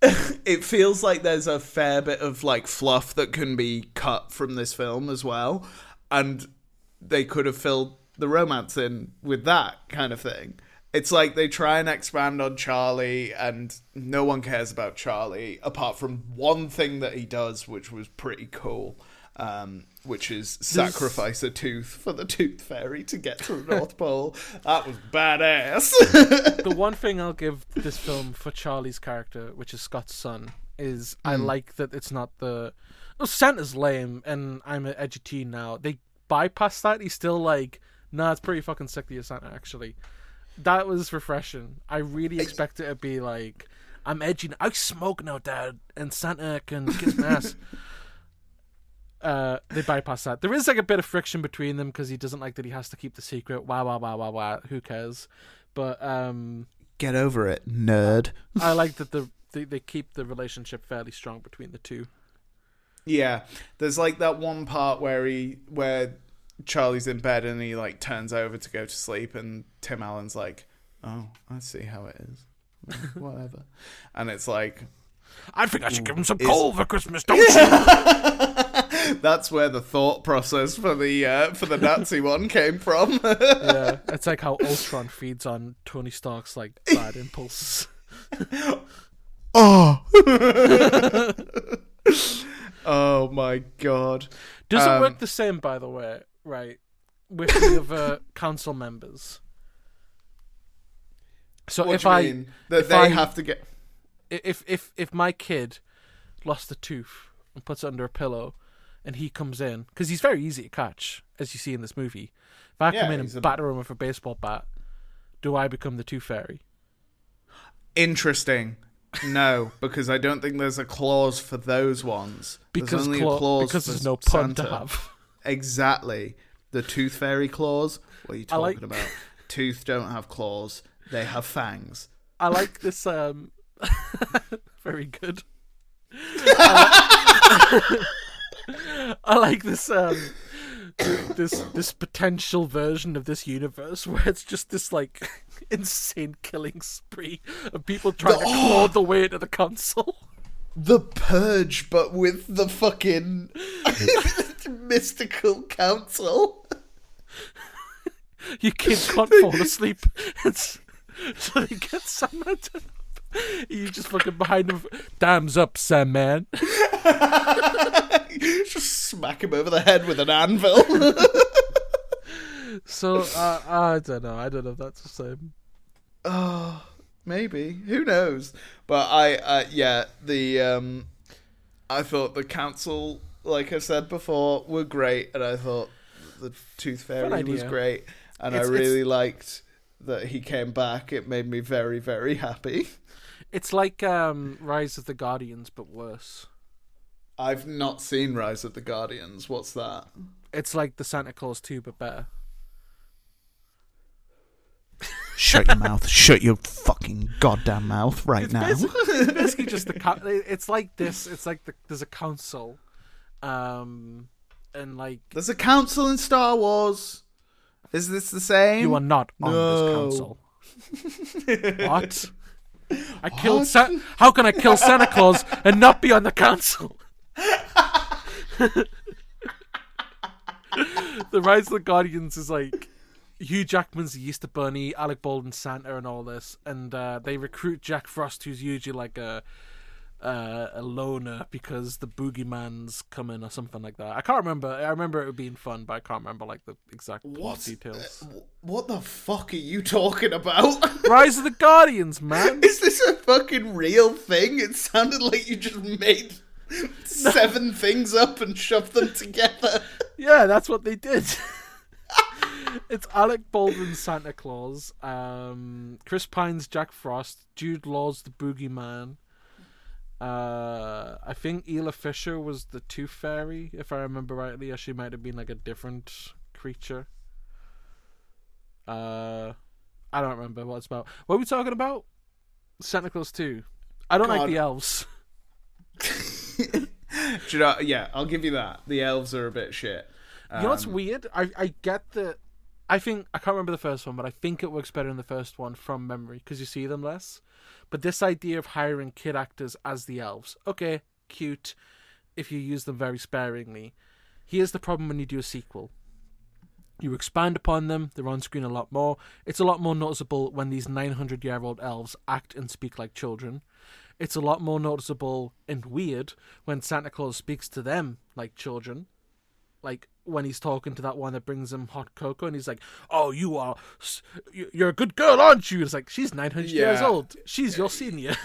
It feels like there's a fair bit of like fluff that can be cut from this film as well, and they could have filled the romance in with that kind of thing. It's like they try and expand on Charlie, and no one cares about Charlie apart from one thing that he does, which was pretty cool, which is sacrifice a tooth for the Tooth Fairy to get to the North Pole. That was badass. The one thing I'll give this film for Charlie's character, which is Scott's son, is I like that it's not Santa's lame, and I'm an edgy teen now. They bypass that. He's still like, nah, it's pretty fucking sick that you're Santa, actually. That was refreshing. I really expect it to be like, I'm edgy. I smoke now, Dad, and Santa can kiss my ass. They bypass that. There is like a bit of friction between them because he doesn't like that he has to keep the secret. Wow. Who cares? But get over it, nerd. I like that they keep the relationship fairly strong between the two. Yeah, there's like that one part where Charlie's in bed and he like turns over to go to sleep, and Tim Allen's like, "Oh, I see how it is. Whatever." And it's like, I think I should give him some coal for Christmas, don't you? That's where the thought process for the Nazi one came from. Yeah, it's like how Ultron feeds on Tony Stark's like bad impulses. Oh. Oh my god. Does it work the same, by the way, right, with the other council members? So what do you mean? They have to get... If my kid lost a tooth and puts it under a pillow and he comes in, because he's very easy to catch, as you see in this movie. If I come in and batter him with a baseball bat, do I become the Tooth Fairy? Interesting. No, because I don't think there's a clause for those ones. Because there's only a clause because for there's no pun Santa. to have. Exactly. The Tooth Fairy clause? What are you talking about? Tooth don't have claws. They have fangs. I like this... very good. I like this this potential version of this universe where it's just this like insane killing spree of people trying to claw the way into the console. The Purge, but with the fucking mystical council. Your kid can't fall asleep, so they get summoned. You just fucking behind him. Damn's up, Sam, man. Just smack him over the head with an anvil. So, I don't know. I don't know if that's the same. Oh, maybe. Who knows? But I thought the council, like I said before, were great, and I thought the Tooth Fairy was great, and I really liked that he came back. It made me very, very happy. It's like Rise of the Guardians, but worse. I've not seen Rise of the Guardians. What's that? It's like the Santa Claus 2, but better. Shut your mouth. Shut your fucking goddamn mouth right now. It's basically just it's like this. It's like there's a council, and like there's a council in Star Wars. Is this the same? You are not on this council. What? I killed How can I kill Santa Claus and not be on the council? The Rise of the Guardians is like Hugh Jackman's the Easter Bunny, Alec Baldwin's Santa, and all this, and they recruit Jack Frost, who's usually like a loner because the boogeyman's coming or something like that. I can't remember. I remember it being fun, but I can't remember like the exact plot details. What the fuck are you talking about? Rise of the Guardians, man. Is this a fucking real thing? It sounded like you just made 7 things up and shoved them together. Yeah, that's what they did. It's Alec Baldwin's Santa Claus, Chris Pine's Jack Frost, Jude Law's the Boogeyman. I think Ela Fisher was the Tooth Fairy, if I remember rightly, or she might have been like a different creature. I don't remember what it's about. What are we talking about? Santa Claus 2. I don't like the elves. Do you know, yeah, I'll give you that. The elves are a bit shit. You know what's weird? I get that. I can't remember the first one, but I think it works better in the first one from memory because you see them less. But this idea of hiring kid actors as the elves, okay, cute, if you use them very sparingly. Here's the problem when you do a sequel. You expand upon them, they're on screen a lot more. It's a lot more noticeable when these 900-year-old elves act and speak like children. It's a lot more noticeable and weird when Santa Claus speaks to them like children. Like when he's talking to that one that brings him hot cocoa and he's like, oh, you're a good girl, aren't you? It's like, she's 900 years old. She's your senior.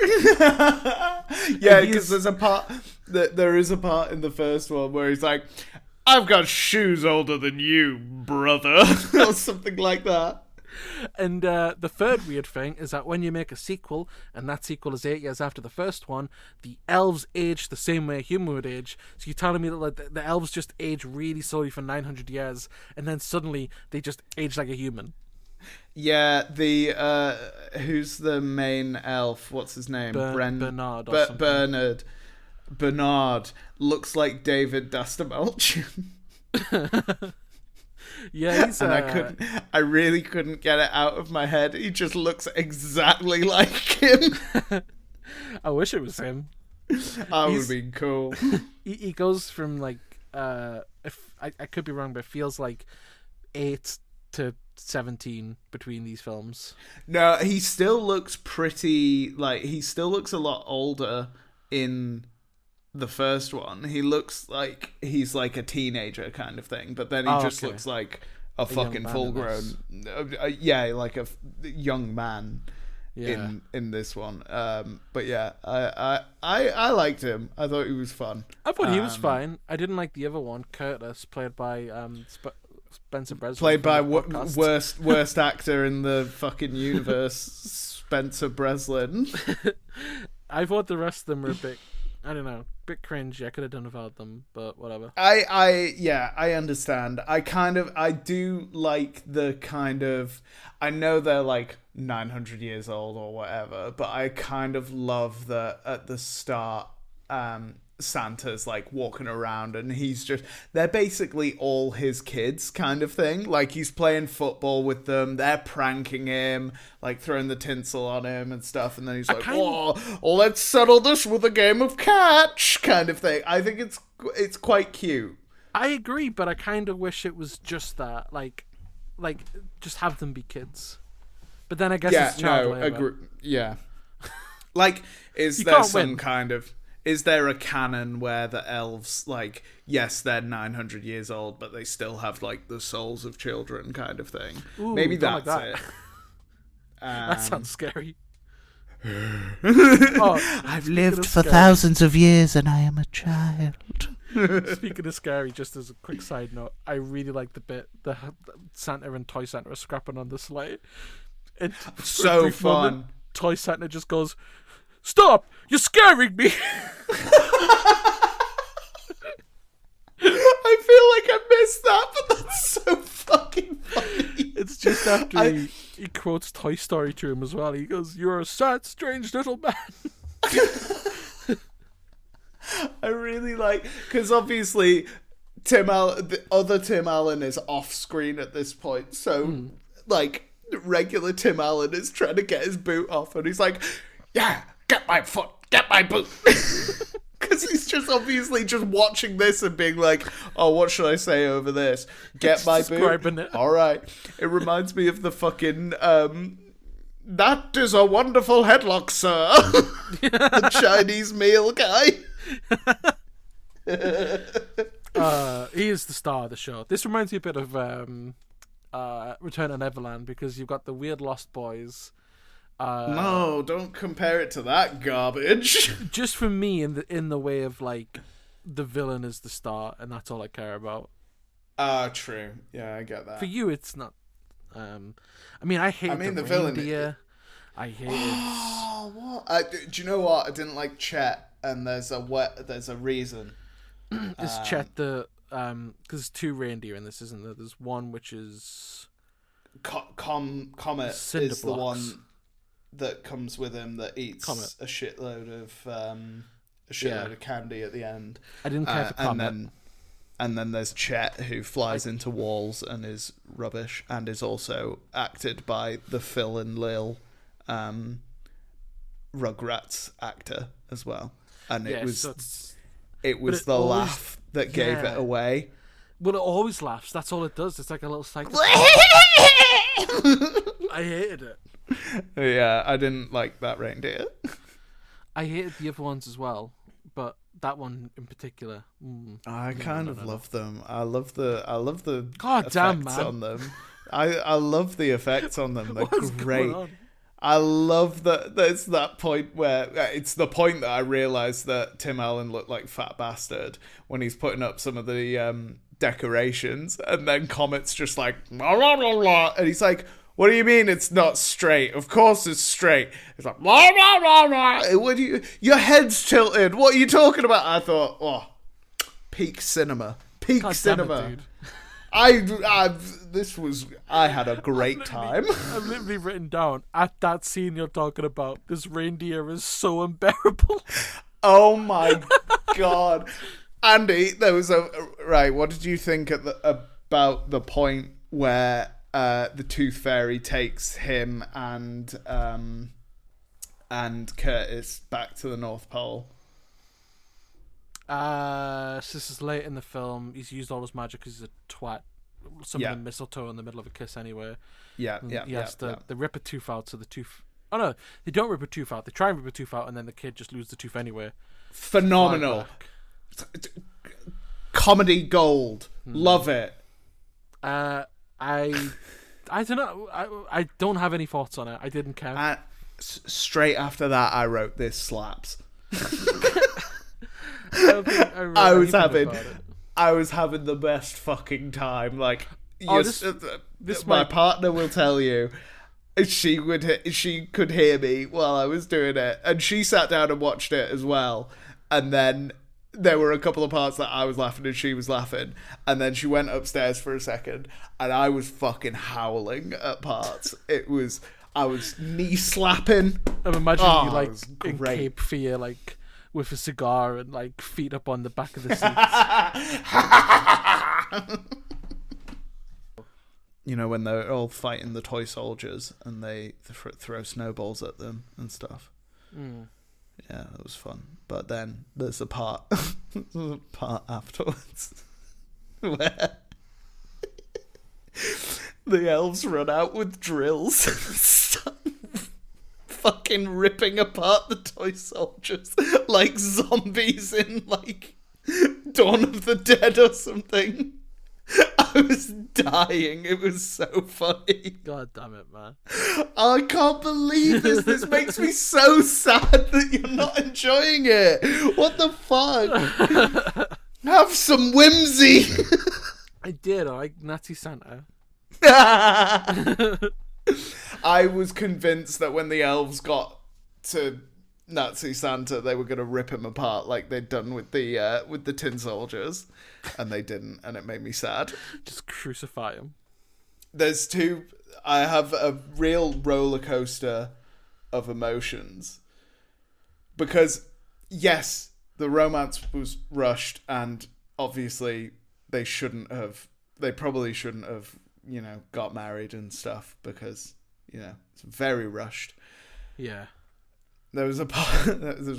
Yeah, because there is a part in the first one where he's like, I've got shoes older than you, brother. Or something like that. And the third weird thing is that when you make a sequel, and that sequel is 8 years after the first one, the elves age the same way a human would age. So you're telling me that like, the elves just age really slowly for 900 years, and then suddenly they just age like a human. Yeah, who's the main elf? What's his name? Bernard or something. Bernard looks like David Dastamulch. Yeah, I really couldn't get it out of my head. He just looks exactly like him. I wish it was him. That would be cool. He goes from like, if I could be wrong, but it feels like 8 to 17 between these films. No, he still looks pretty, like, he still looks a lot older in the first one. He looks like he's like a teenager kind of thing, but then he just looks like a fucking full-grown, like a young man in this one. But yeah, I liked him. I thought he was fun. I thought he was fine. I didn't like the other one, Curtis, played by Spencer Breslin. Played by worst actor in the fucking universe, Spencer Breslin. I thought the rest of them were a bit, I don't know, a bit cringy. I could have done without them, but whatever. I understand. I do like the kind of, I know they're like 900 years old or whatever, but I kind of love that at the start, Santa's like walking around and they're basically all his kids kind of thing. Like he's playing football with them, they're pranking him, like throwing the tinsel on him and stuff, and then he's like, let's settle this with a game of catch kind of thing. I think it's quite cute. I agree, but I kind of wish it was just that, like just have them be kids. But then I guess it's child labor. Yeah. Like, is there a canon where the elves, like, yes, they're 900 years old, but they still have, like, the souls of children kind of thing? Ooh, maybe that's like that. it. That sounds scary. I've lived for thousands of years and I am a child. Speaking of scary, just as a quick side note, I really like the bit the Santa and Toy Santa are scrapping on the sleigh. And so fun. Moment, Toy Santa just goes, "Stop! You're scaring me!" I feel like I missed that, but that's so fucking funny. It's just after He quotes Toy Story to him as well. He goes, "You're a sad, strange little man." I really like, because obviously the other Tim Allen is off screen at this point, so like regular Tim Allen is trying to get his boot off, and he's like, "Yeah, get my foot, get my boot," because he's just obviously just watching this and being like, "Oh, what should I say over this? Get my boot." It. All right, it reminds me of the fucking "That is a wonderful headlock, sir." The Chinese meal guy. He is the star of the show. This reminds me a bit of Return to Neverland, because you've got the weird Lost Boys. No, don't compare it to that garbage. Just for me, in the way of like, the villain is the star, and that's all I care about. True. Yeah, I get that. For you, it's not. I mean, I hated the villain. Villain. I hated. Oh, what? Do you know what? I didn't like Chet, and there's a reason. Is Chet the because there's two reindeer in this, isn't there? There's one which is Comet Cinder is blocks. the one that comes with him that eats Comet. a shitload of of candy at the end. I didn't care for Comet. And then there's Chet, who flies into walls and is rubbish, and is also acted by the Phil and Lil Rugrats actor as well. And it was the laugh that gave it away. Well, it always laughs. That's all it does. It's like a little psycho. I hated it. Yeah, I didn't like that reindeer. I hated the other ones as well, but that one in particular. I kind of love them. I love the God effects damn, man. on them. I love the effects on them. They're What's great. going on? I love that. There's that point where it's the point that I realised that Tim Allen looked like Fat Bastard when he's putting up some of the decorations, and then Comet's just like blah, blah, blah, blah, and he's like, "What do you mean it's not straight? Of course it's straight." It's like blah, blah, blah, blah. What do you? Your head's tilted. What are you talking about? I thought, oh, peak cinema, peak God cinema. damn it, dude. I had a great time. I've literally written down, at that scene you're talking about, this reindeer is so unbearable. Oh my god, Andy, there was right. What did you think about the point where the Tooth Fairy takes him and Curtis back to the North Pole? So this is late in the film. He's used all his magic because he's a twat. Some of the mistletoe in the middle of a kiss anyway. He has to they rip a tooth out, so the tooth... Oh no, they don't rip a tooth out. They try and rip a tooth out, and then the kid just loses the tooth anyway. Phenomenal. Comedy gold. Love it. I don't know. I don't have any thoughts on it. I didn't care. Straight after that, I wrote "This slaps." I was having the best fucking time. Like, this my partner will tell you. She could hear me while I was doing it, and she sat down and watched it as well. And then there were a couple of parts that I was laughing and she was laughing, and then she went upstairs for a second, and I was fucking howling at parts. I was knee slapping. I'm imagining you like in Cape Fear, like with a cigar and like feet up on the back of the seats. You know, when they're all fighting the toy soldiers and they throw snowballs at them and stuff. Yeah, that was fun. But then there's a part afterwards where the elves run out with drills and start fucking ripping apart the toy soldiers like zombies in like Dawn of the Dead or something. I was dying. It was so funny. God damn it, man. I can't believe this. This makes me so sad that you're not enjoying it. What the fuck? Have some whimsy. I did. I like Nazi Santa. I was convinced that when the elves got to Nazi Santa, they were going to rip him apart like they'd done with the tin soldiers, and they didn't, and it made me sad. Just crucify him. There's two. I have a real roller coaster of emotions. Because, yes, the romance was rushed, and obviously they probably shouldn't have, got married and stuff, because, it's very rushed. Yeah. There's a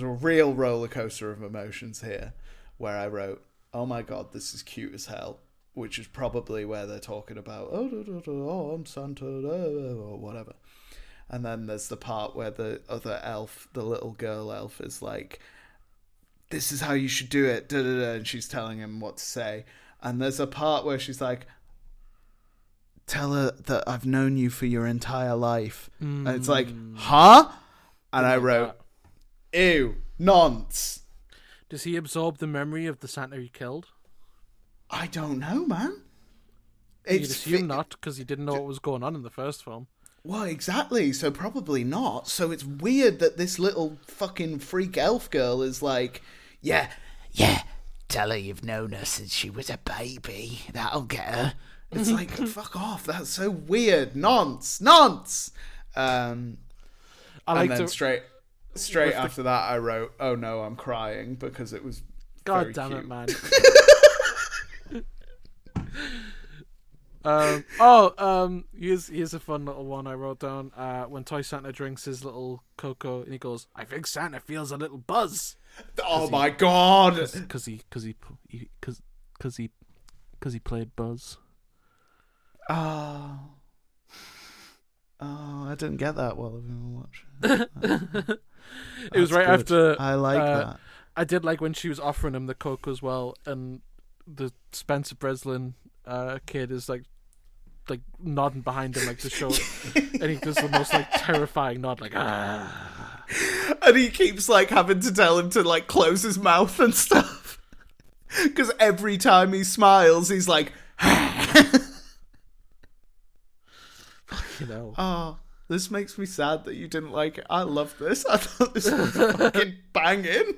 real roller coaster of emotions here, where I wrote, "Oh my god, this is cute as hell," which is probably where they're talking about, oh, I'm Santa, or whatever. And then there's the part where the other elf, the little girl elf, is like, "This is how you should do it," and she's telling him what to say. And there's a part where she's like, "Tell her that I've known you for your entire life." And it's like, huh? And I wrote, "Ew, nonce." Does he absorb the memory of the Santa he killed? I don't know, man. You'd assume not, because he didn't know what was going on in the first film. Well, exactly, so probably not. So it's weird that this little fucking freak elf girl is like, yeah, tell her you've known her since she was a baby. That'll get her. It's like, fuck off, that's so weird. Nonce. And then straight after that, I wrote, "Oh no, I'm crying," because it was God very damn cute. it, man. Here's a fun little one I wrote down. When Toy Santa drinks his little cocoa, and he goes, "I think Santa feels a little buzz." Oh my god! Because he played Buzz. Oh, I didn't get that while I've been watching. It was right good. after. I like that. I did like when she was offering him the cocoa as well, and the Spencer Breslin kid is like nodding behind him like to show, and he does the most like terrifying nod, like ah. And he keeps like having to tell him to like close his mouth and stuff, because every time he smiles, he's like. Oh, this makes me sad that you didn't like it. I love this. I thought this was fucking banging.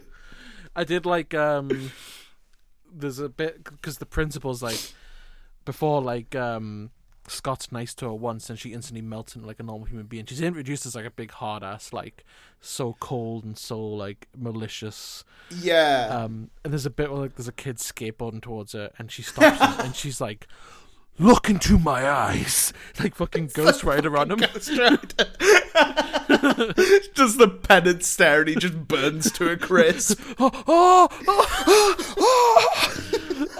I did like there's a bit because the principal's like before like Scott's nice to her once and she instantly melts into like a normal human being. She's introduced as like a big hard ass, like so cold and so like malicious. Yeah. And there's a bit where like there's a kid skateboarding towards her and she stops him and she's like, "Look into my eyes," like fucking Ghost Rider on him. Ghost Rider. Just the penance stare, and he just burns to a crisp.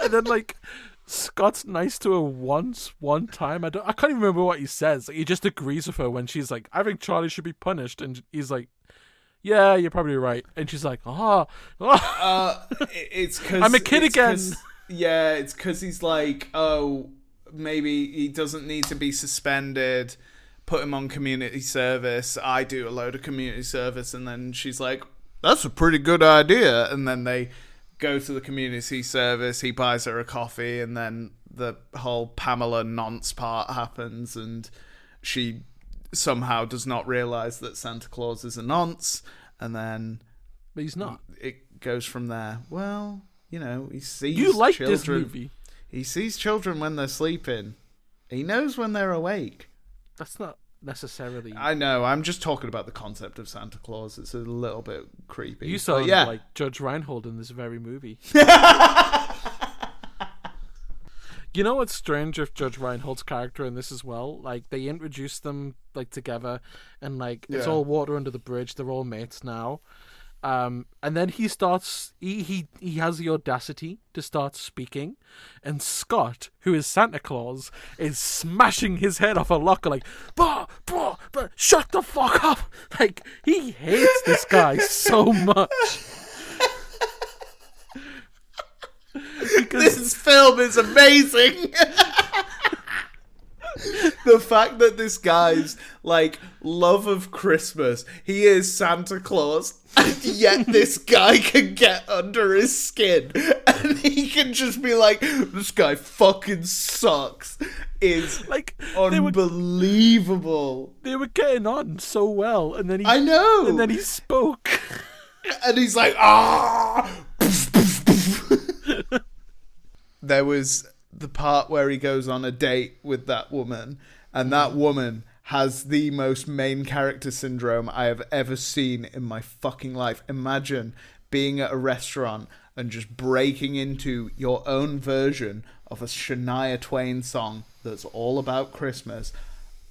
And then like Scott's nice to her one time. I can't even remember what he says. Like, he just agrees with her when she's like, "I think Charlie should be punished," and he's like, "Yeah, you're probably right." And she's like, It's because I'm a kid again. Yeah, it's because he's like, "Oh, maybe he doesn't need to be suspended. Put him on community service. I do a load of community service." And then she's like, "That's a pretty good idea." And then they go to the community service. He buys her a coffee, and then the whole Pamela nonce part happens, and she somehow does not realize that Santa Claus is a nonce, and then but he's not. It goes from there. Well, he sees you like children. this movie. He sees children when they're sleeping. He knows when they're awake. That's not necessarily. I know. I'm just talking about the concept of Santa Claus. It's a little bit creepy. You sound like Judge Reinhold in this very movie. You know what's strange with Judge Reinhold's character in this as well? Like they introduced them like together, and like it's all water under the bridge. They're all mates now. And then he starts. He has the audacity to start speaking, and Scott, who is Santa Claus, is smashing his head off a locker like, "Bah, shut the fuck up!" Like he hates this guy so much. This film is amazing. The fact that this guy's like love of Christmas, he is Santa Claus, and yet this guy can get under his skin and he can just be like, "This guy fucking sucks," is like unbelievable. They were getting on so well, and then I know, and then he spoke, and he's like, "Ah." There was the part where he goes on a date with that woman, And that woman has the most main character syndrome I have ever seen in my fucking life. Imagine being at a restaurant and just breaking into your own version of a Shania Twain song that's all about Christmas.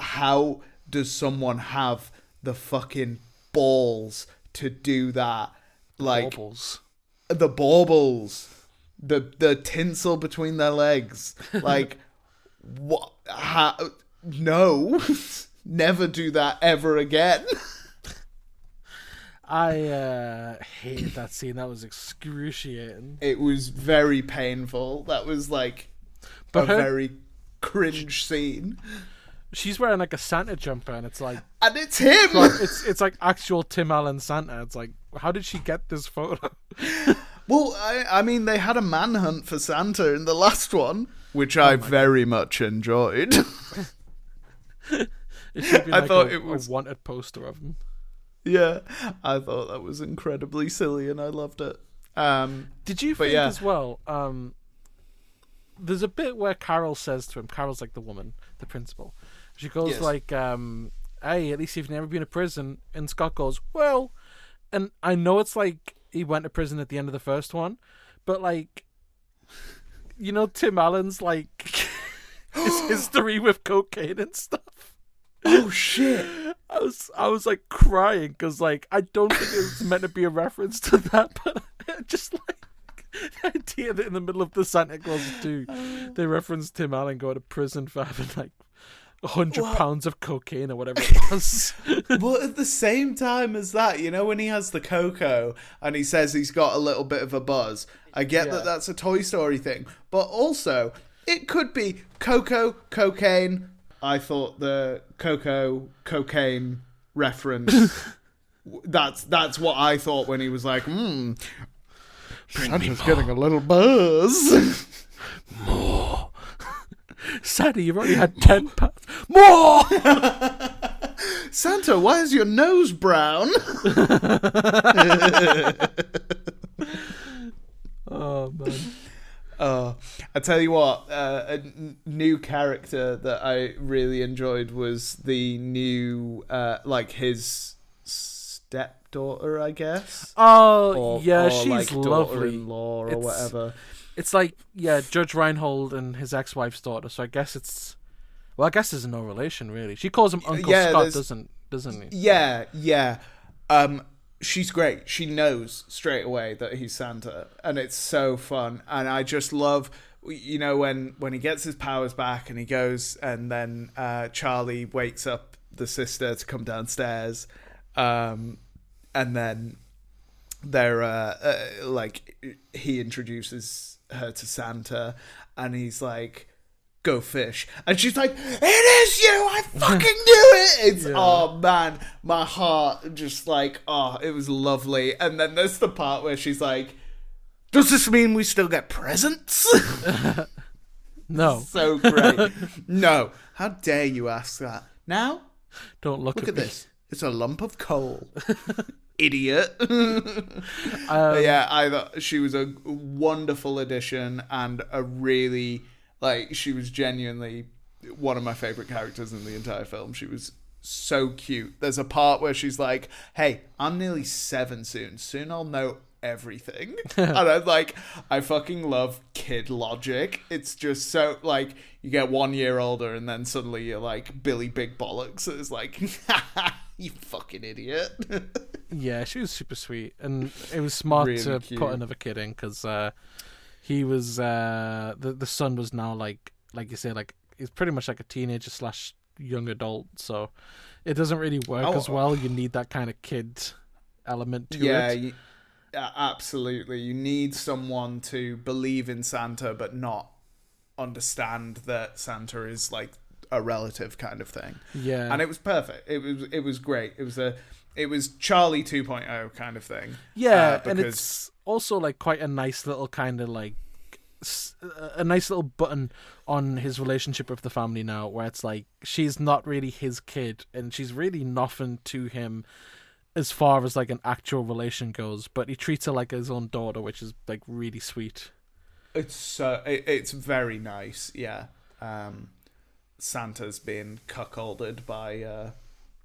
How does someone have the fucking balls to do that? Like Baubles. the baubles, the tinsel between their legs. Like, what? How? No, never do that ever again. I hated that scene. That was excruciating. It was very painful. That was like But her- very cringe scene. She's wearing like a Santa jumper, and it's like And it's him! it's like actual Tim Allen Santa. It's like, how did she get this photo? Well, I mean, they had a manhunt for Santa in the last one, which I very much enjoyed. It should be like thought a it was- wanted poster of him. Yeah, I thought that was incredibly silly, and I loved it. Did you think as well? There's a bit where Carol says to him, Carol's like the woman, the principal. She goes Yes. like, "Hey, at least you've never been to prison." And Scott goes, "Well," and I know it's like he went to prison at the end of the first one, but like, you know, Tim Allen's like his history with cocaine and stuff. Oh shit! I was like crying because like I don't think it was meant to be a reference to that, but just like the idea that in the middle of the Santa Claus 2, they reference Tim Allen going to prison for having like 100 pounds of cocaine or whatever it was. But at the same time as that, you know, when he has the cocoa and he says he's got a little bit of a buzz, I get that that's a Toy Story thing, but also it could be cocaine. I thought the cocaine reference. That's what I thought when he was like, Santa's getting a little buzz. More. Santa, you've already had 10 pounds. More! Santa, why is your nose brown? Oh, man. I tell you what, a new character that I really enjoyed was the new, like his stepdaughter, I guess. Oh, yeah, she's like lovely. daughter-in-law or whatever. It's like, yeah, Judge Reinhold and his ex-wife's daughter, so I guess it's... Well, I guess there's no relation, really. She calls him Uncle Scott, doesn't he? Yeah. She's great. She knows straight away that he's Santa, and it's so fun. And I just love, you know, when he gets his powers back and he goes, and then Charlie wakes up the sister to come downstairs, and then they're like, he introduces her to Santa, and he's like, "Go fish," and she's like, "It is you! I fucking knew it!" It's oh man, my heart just like, oh, it was lovely. And then there's the part where she's like, "Does this mean we still get presents?" No. So great. No, how dare you ask that? Now, Don't look look at at this. It's a lump of coal. Idiot. Yeah, I thought she was a wonderful addition and a really, like, she was genuinely one of my favorite characters in the entire film. She was so cute. There's a part where she's like, "Hey, I'm nearly 7 soon. Soon I'll know everything." And I'm like, I fucking love kid logic. It's just so, like, you get 1 year older and then suddenly you're like Billy Big Bollocks. It's like, you fucking idiot. Yeah, she was super sweet, and it was smart Really to cute. put another kid in because he was the son was now like you say, like he's pretty much like a teenager / young adult, so it doesn't really work as well. You need that kind of kid element to it. Yeah, absolutely. You need someone to believe in Santa but not understand that Santa is like a relative kind of thing. Yeah, And it was perfect. It was great. It was Charlie 2.0 kind of thing. yeah, because and it's also like quite a nice little kind of like a nice little button on his relationship with the family now, where it's like she's not really his kid and she's really nothing to him as far as like an actual relation goes, but he treats her like his own daughter, which is like really sweet. it's very nice. Yeah. Santa's being cuckolded by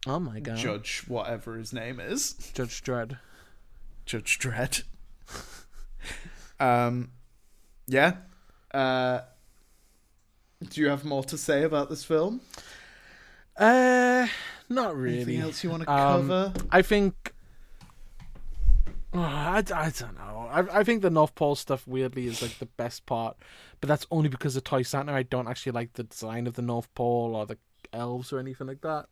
Oh my god. Judge whatever his name is. Judge Dredd. Judge Dredd. Yeah. Do you have more to say about this film? Not really. Anything else you want to cover? I think... I don't know. I think the North Pole stuff weirdly is like the best part, but that's only because of Toy Santa. I don't actually like the design of the North Pole or the elves or anything like that.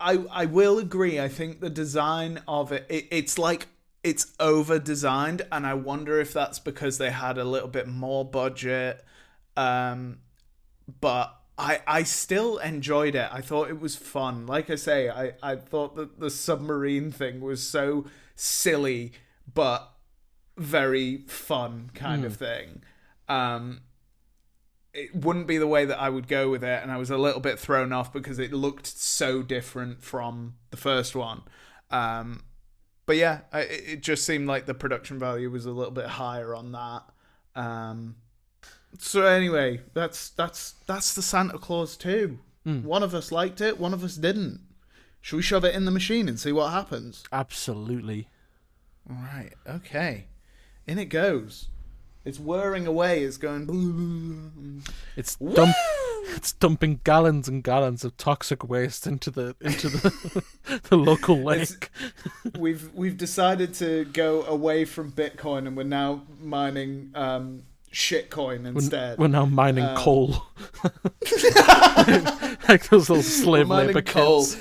I will agree. I think the design of it's like it's over designed, and I wonder if that's because they had a little bit more budget. But I still enjoyed it. I thought it was fun. Like I say, I thought that the submarine thing was so silly, but very fun kind of thing. It wouldn't be the way that I would go with it, and I was a little bit thrown off because it looked so different from the first one. But yeah, it just seemed like the production value was a little bit higher on that. So anyway, that's the Santa Claus 2. One of us liked it, one of us didn't. Should we shove it in the machine and see what happens? Absolutely. All right, okay. In it goes. It's whirring away. It's going. It's dumping gallons and gallons of toxic waste into the the local lake. We've decided to go away from Bitcoin, and we're now mining shitcoin instead. We're now mining coal. Like those little slave labor kids.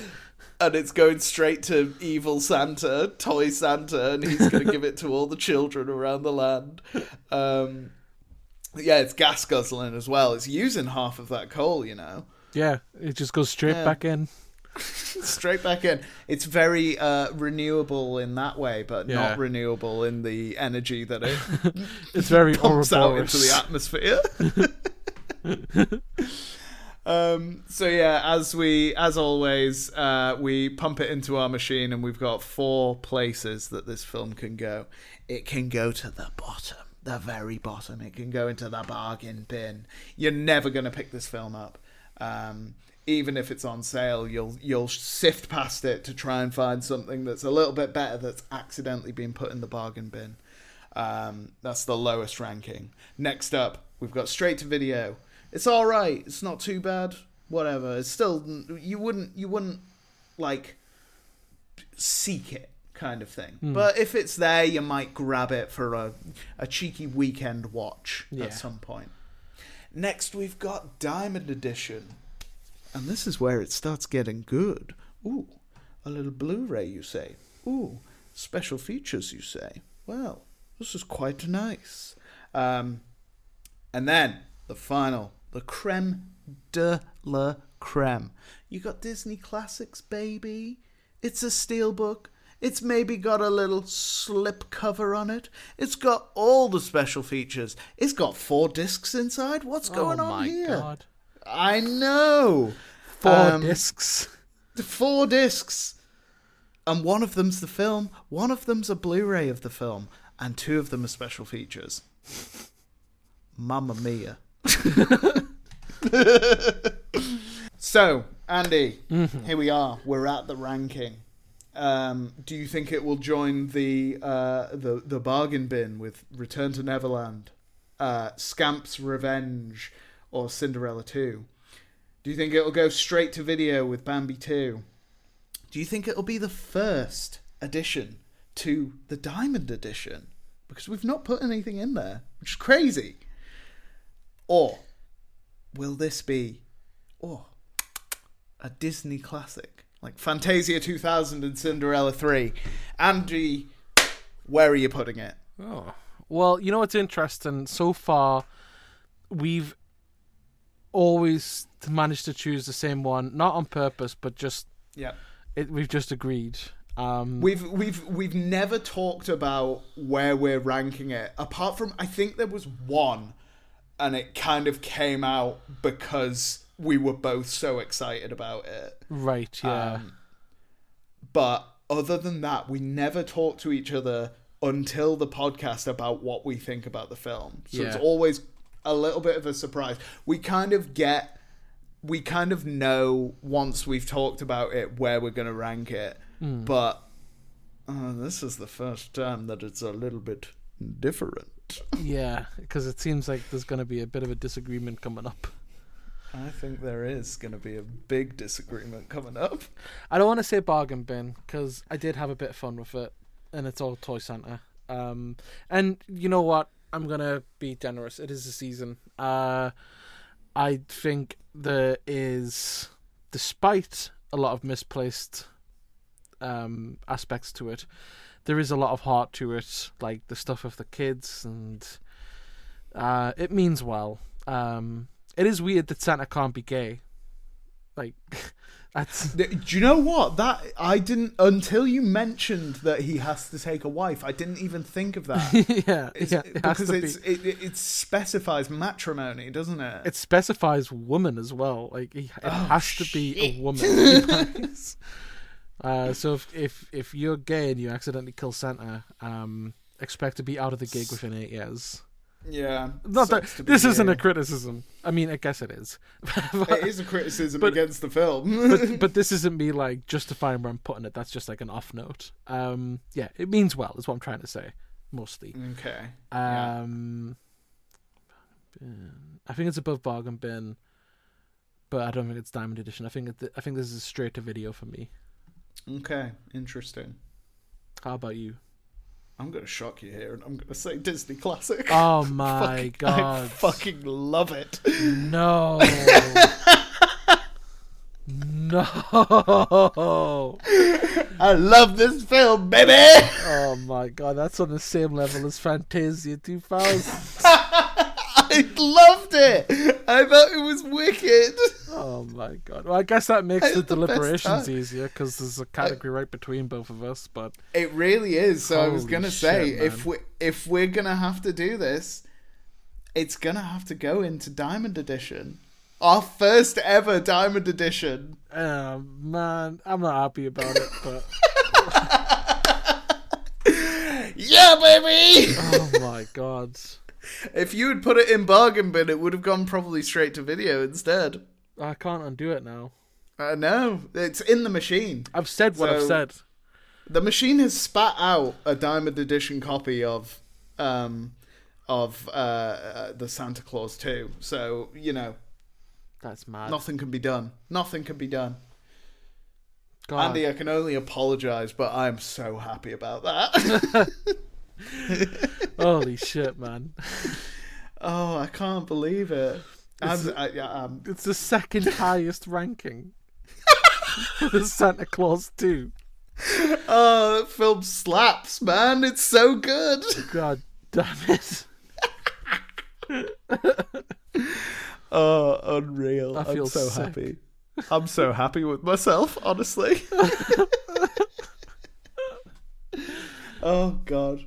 And it's going straight to evil Santa, Toy Santa, and he's going to give it to all the children around the land. Yeah, it's gas guzzling as well. It's using half of that coal, you know. Yeah, it just goes straight back in. Straight back in. It's very renewable in that way, but not renewable in the energy that it it's very pumps out into the atmosphere. So yeah, as always, we pump it into our machine, and we've got 4 places that this film can go. It can go to the bottom, the very bottom. It can go into the bargain bin. You're never going to pick this film up. Even if it's on sale, you'll sift past it to try and find something that's a little bit better that's accidentally been put in the bargain bin. That's the lowest ranking. Next up, we've got straight to video. It's all right. It's not too bad. Whatever. It's still, you wouldn't like seek it kind of thing. But if it's there, you might grab it for a cheeky weekend watch at some point. Next, we've got Diamond Edition. And this is where it starts getting good. Ooh, a little Blu-ray, you say. Ooh, special features, you say. Well, this is quite nice. And then the final, the creme de la creme. You got Disney Classics, baby. It's a steelbook. It's maybe got a little slip cover on it. It's got all the special features. It's got 4 discs inside. What's going on here? Oh my god. I know. 4 discs. 4 discs. And one of them's the film. One of them's a Blu-ray of the film. And 2 of them are special features. Mamma mia. So, Andy, here we are. We're at the ranking. Do you think it will join the bargain bin with Return to Neverland, Scamp's Revenge, or Cinderella 2? Do you think it will go straight to video with Bambi 2? Do you think it will be the first addition to the Diamond Edition? Because we've not put anything in there, which is crazy. Or will this be a Disney classic like Fantasia 2000 and Cinderella 3? Andy, where are you putting it? Oh, well, you know what's interesting? So far, we've always managed to choose the same one, not on purpose, but just we've just agreed. We've never talked about where we're ranking it, apart from I think there was one. And it kind of came out because we were both so excited about it. Right, yeah. But other than that, we never talk to each other until the podcast about what we think about the film. So it's always a little bit of a surprise. We kind of get we kind of know once we've talked about it where we're going to rank it. But this is the first time that it's a little bit different. Yeah, because it seems like there's going to be a bit of a disagreement coming up. I think there is going to be a big disagreement coming up. I don't want to say bargain bin, because I did have a bit of fun with it, and it's all Toy Santa. And you know what? I'm going to be generous. It is a season. I think there is, despite a lot of misplaced aspects to it, there is a lot of heart to it, like the stuff with the kids, and it means well. It is weird that Santa can't be gay. Like, that's... Do you know what? That I didn't, until you mentioned that he has to take a wife, I didn't even think of that. Because it specifies matrimony, doesn't it? It specifies woman as well. Like, it has to be a woman. So if you're gay and you accidentally kill Santa, expect to be out of the gig within 8 years. Yeah. Not that this isn't a criticism. I mean, I guess it is. It is a criticism against the film. but this isn't me like justifying where I'm putting it. That's just like an off note. Yeah, it means well, is what I'm trying to say, mostly. Okay. I think it's above bargain bin, but I don't think it's Diamond Edition. I think this is straight to video for me. Okay, interesting. How about you? I'm going to shock you here, and I'm going to say Disney Classic. Oh my god. I fucking love it. No. No. I love this film, baby. Oh my god, that's on the same level as Fantasia 2000. I loved it. I thought it was wicked. Oh my god. Well, I guess that makes the the deliberations easier, because there's a category right between both of us. But it really is. So I was gonna say, shit, if we're gonna have to do this, it's gonna have to go into Diamond Edition, our first ever Diamond Edition. Man, I'm not happy about it, but yeah, baby. oh my god. If you had put it in bargain bin, it would have gone probably straight to video instead. I can't undo it now. No, it's in the machine. I've said what I've said. The machine has spat out a Diamond Edition copy of the Santa Claus 2. So, you know, that's mad. Nothing can be done. Nothing can be done. God. Andy, I can only apologise, but I'm so happy about that. Holy shit, man. Oh, I can't believe it. It's the second highest ranking for the Santa Claus 2. Oh, that film slaps, man. It's so good. God damn it. Oh, unreal. I'm so sick. happy. I'm so happy with myself, honestly. Oh, God.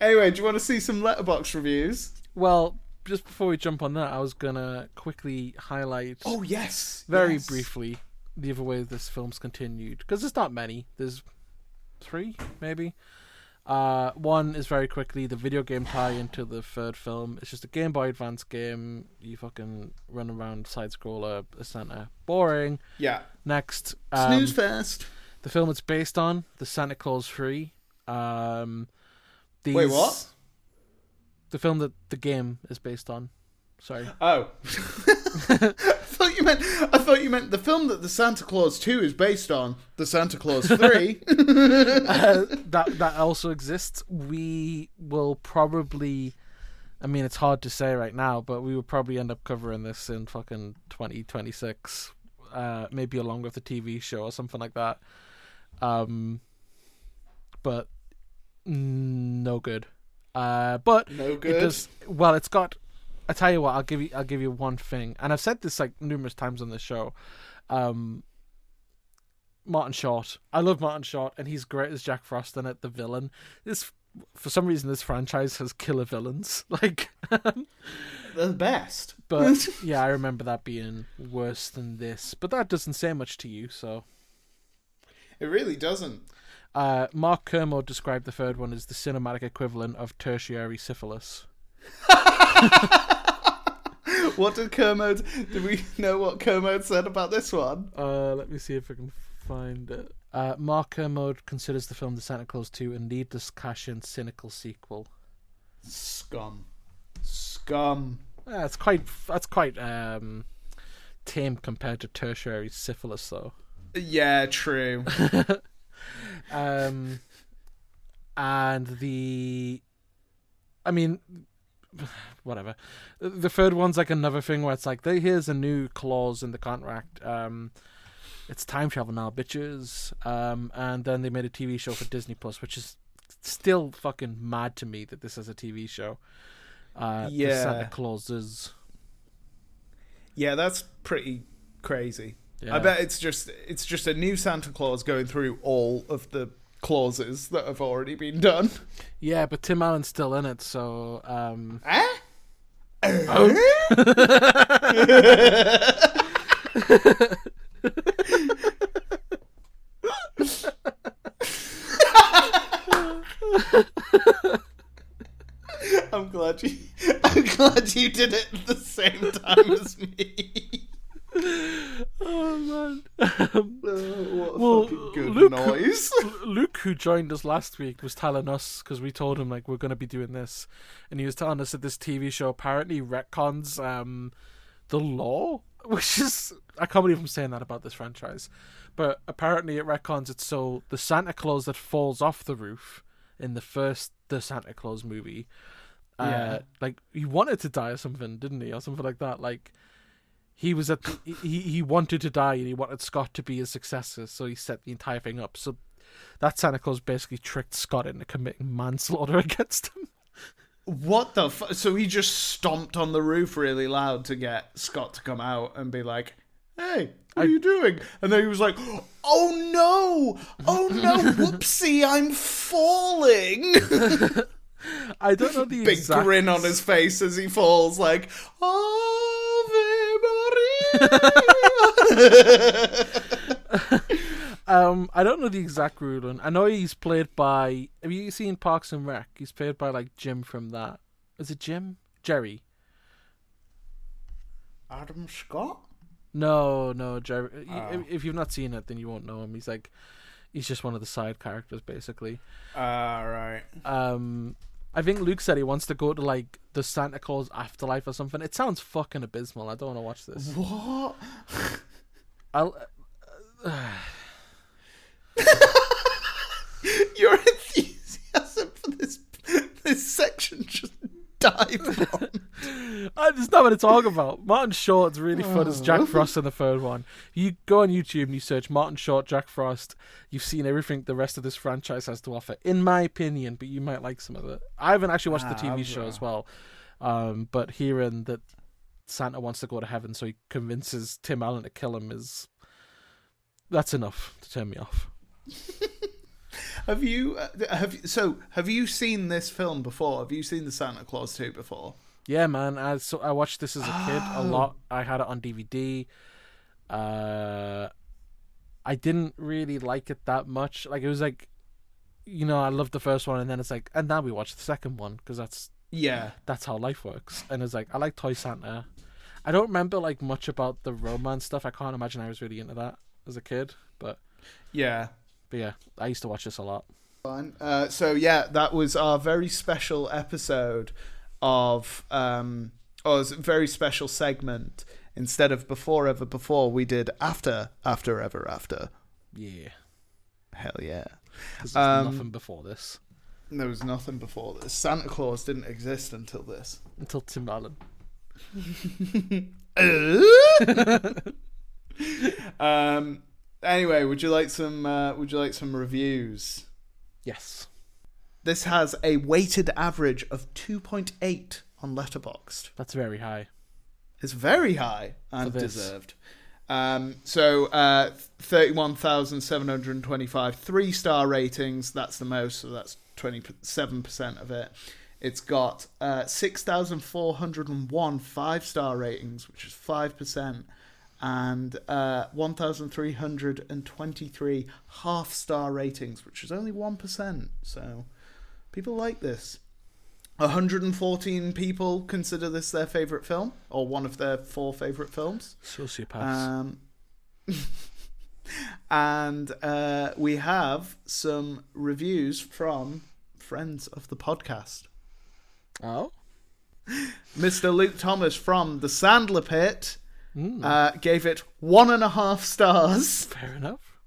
Anyway, do you want to see some Letterboxd reviews? Well, just before we jump on that, I was going to quickly highlight... Oh, yes. Very briefly, the other way this film's continued. Because there's not many. There's 3, maybe. One is very quickly the video game tie-in to the third film. It's just a Game Boy Advance game. You fucking run around, side-scroller, a Santa. Boring. Yeah. Next. Snooze fest. The film it's based on, the Santa Claus 3. Wait, what? The film that the game is based on. Sorry. Oh. I thought you meant the film that the Santa Claus 2 is based on, the Santa Claus 3. That also exists. We will probably, I mean, it's hard to say right now, but we will probably end up covering this in fucking 2026, maybe along with the TV show or something like that. But no good. But no good. It does, well, it's got. I tell you what, I'll give you one thing, and I've said this like numerous times on the show. Martin Short, I love Martin Short, and he's great as Jack Frost in it, the villain. For some reason, this franchise has killer villains, like the best. But yeah, I remember that being worse than this. But that doesn't say much to you, so it really doesn't. Mark Kermode described the third one as the cinematic equivalent of tertiary syphilis. What did Kermode... Do we know what Kermode said about this one? Let me see if I can find it. Mark Kermode considers the film The Santa Claus 2 a needless cash-in cynical sequel. Scum. That's quite tame compared to tertiary syphilis, though. Yeah, true. And whatever. The third one's like another thing where it's like, here's a new clause in the contract. It's time travel now, bitches. And then they made a TV show for Disney Plus, which is still fucking mad to me that this is a TV show. The Santa Clauses. Yeah, that's pretty crazy. Yeah. I bet it's just a new Santa Claus going through all of the clauses that have already been done. Yeah, but Tim Allen's still in it, so I'm glad you did it at the same time as me. Oh man! What a fucking good noise. Luke, who joined us last week, was telling us, because we told him like we're going to be doing this, and he was telling us that this TV show apparently retcons the law, which is, I can't believe I'm saying that about this franchise, but apparently it retcons it so the Santa Claus that falls off the roof in the Santa Claus movie, like he wanted to die or something, didn't he, or something like that, like. He was he wanted to die and he wanted Scott to be his successor, so he set the entire thing up. So that Santa Claus basically tricked Scott into committing manslaughter against him. What the fuck? So he just stomped on the roof really loud to get Scott to come out and be like, "Hey, what are you doing?" And then he was like, "Oh no, whoopsie, I'm falling." I don't know the big grin on his face as he falls, like, I don't know the exact ruling. I know he's played by. Have you seen Parks and Rec? He's played by like Jim from that. Is it Jim? Jerry? Adam Scott? No, Jerry. If you've not seen it, then you won't know him. He's just one of the side characters, basically. Right. I think Luke said he wants to go to like the Santa Claus afterlife or something. It sounds fucking abysmal. I don't want to watch this. What? Your enthusiasm for this section just died on. There's nothing to talk about. Martin Short's really fun as Jack Frost in the third one. You go on YouTube and you search Martin Short, Jack Frost. You've seen everything the rest of this franchise has to offer, in my opinion, but you might like some of it. I haven't actually watched the TV show as well, but hearing that Santa wants to go to heaven so he convinces Tim Allen to kill him that's enough to turn me off. Have you seen this film before? Have you seen the Santa Claus 2 before? Yeah, man. I watched this as a kid a lot. I had it on DVD. I didn't really like it that much. Like, it was like, I loved the first one, and then it's like, and now we watch the second one because that's how life works. And it's like, I like Toy Santa. I don't remember like much about the romance stuff. I can't imagine I was really into that as a kid, but yeah, I used to watch this a lot. Fine. That was our very special episode of it was a very special segment. Instead of Before Ever Before, we did After Ever After. Yeah. Hell yeah. There's nothing before this. There was nothing before this. Santa Claus didn't exist until this. Until Tim Allen. Anyway, would you like some reviews? Yes. This has a weighted average of 2.8 on Letterboxd. That's very high. It's very high and deserved. 31,725 3-star ratings. That's the most, so that's 27% of it. It's got 6,401 5-star ratings, which is 5%, and 1,323 half-star ratings, which is only 1%. So people like this. 114 people consider this their favourite film, or one of their 4 favourite films. Sociopaths. And we have some reviews from friends of the podcast. Oh? Mr. Luke Thomas from the Sandler Pit gave it 1.5 stars. Fair enough.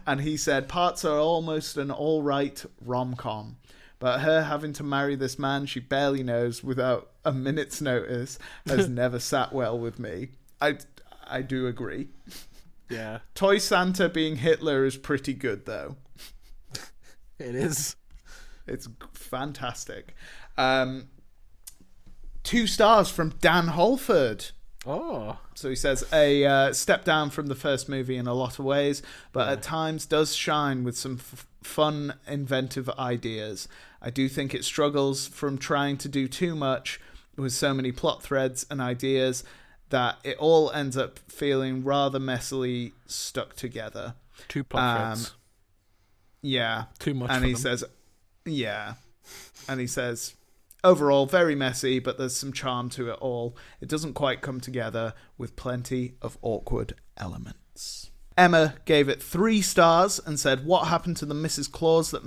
And he said, parts are almost an all-right rom-com. But her having to marry this man she barely knows without a minute's notice has never sat well with me. I do agree. Yeah. Toy Santa being Hitler is pretty good, though. It is. It's fantastic. 2 stars from Dan Holford. Oh. So he says, a step down from the first movie in a lot of ways, but at times does shine with some fun, inventive ideas. I do think it struggles from trying to do too much with so many plot threads and ideas that it all ends up feeling rather messily stuck together. 2 plot threads. Yeah. Too much And for he them. says, yeah. And he says, overall, very messy, but there's some charm to it all. It doesn't quite come together with plenty of awkward elements. Emma gave it 3 stars and said, what happened to the Mrs. Claus that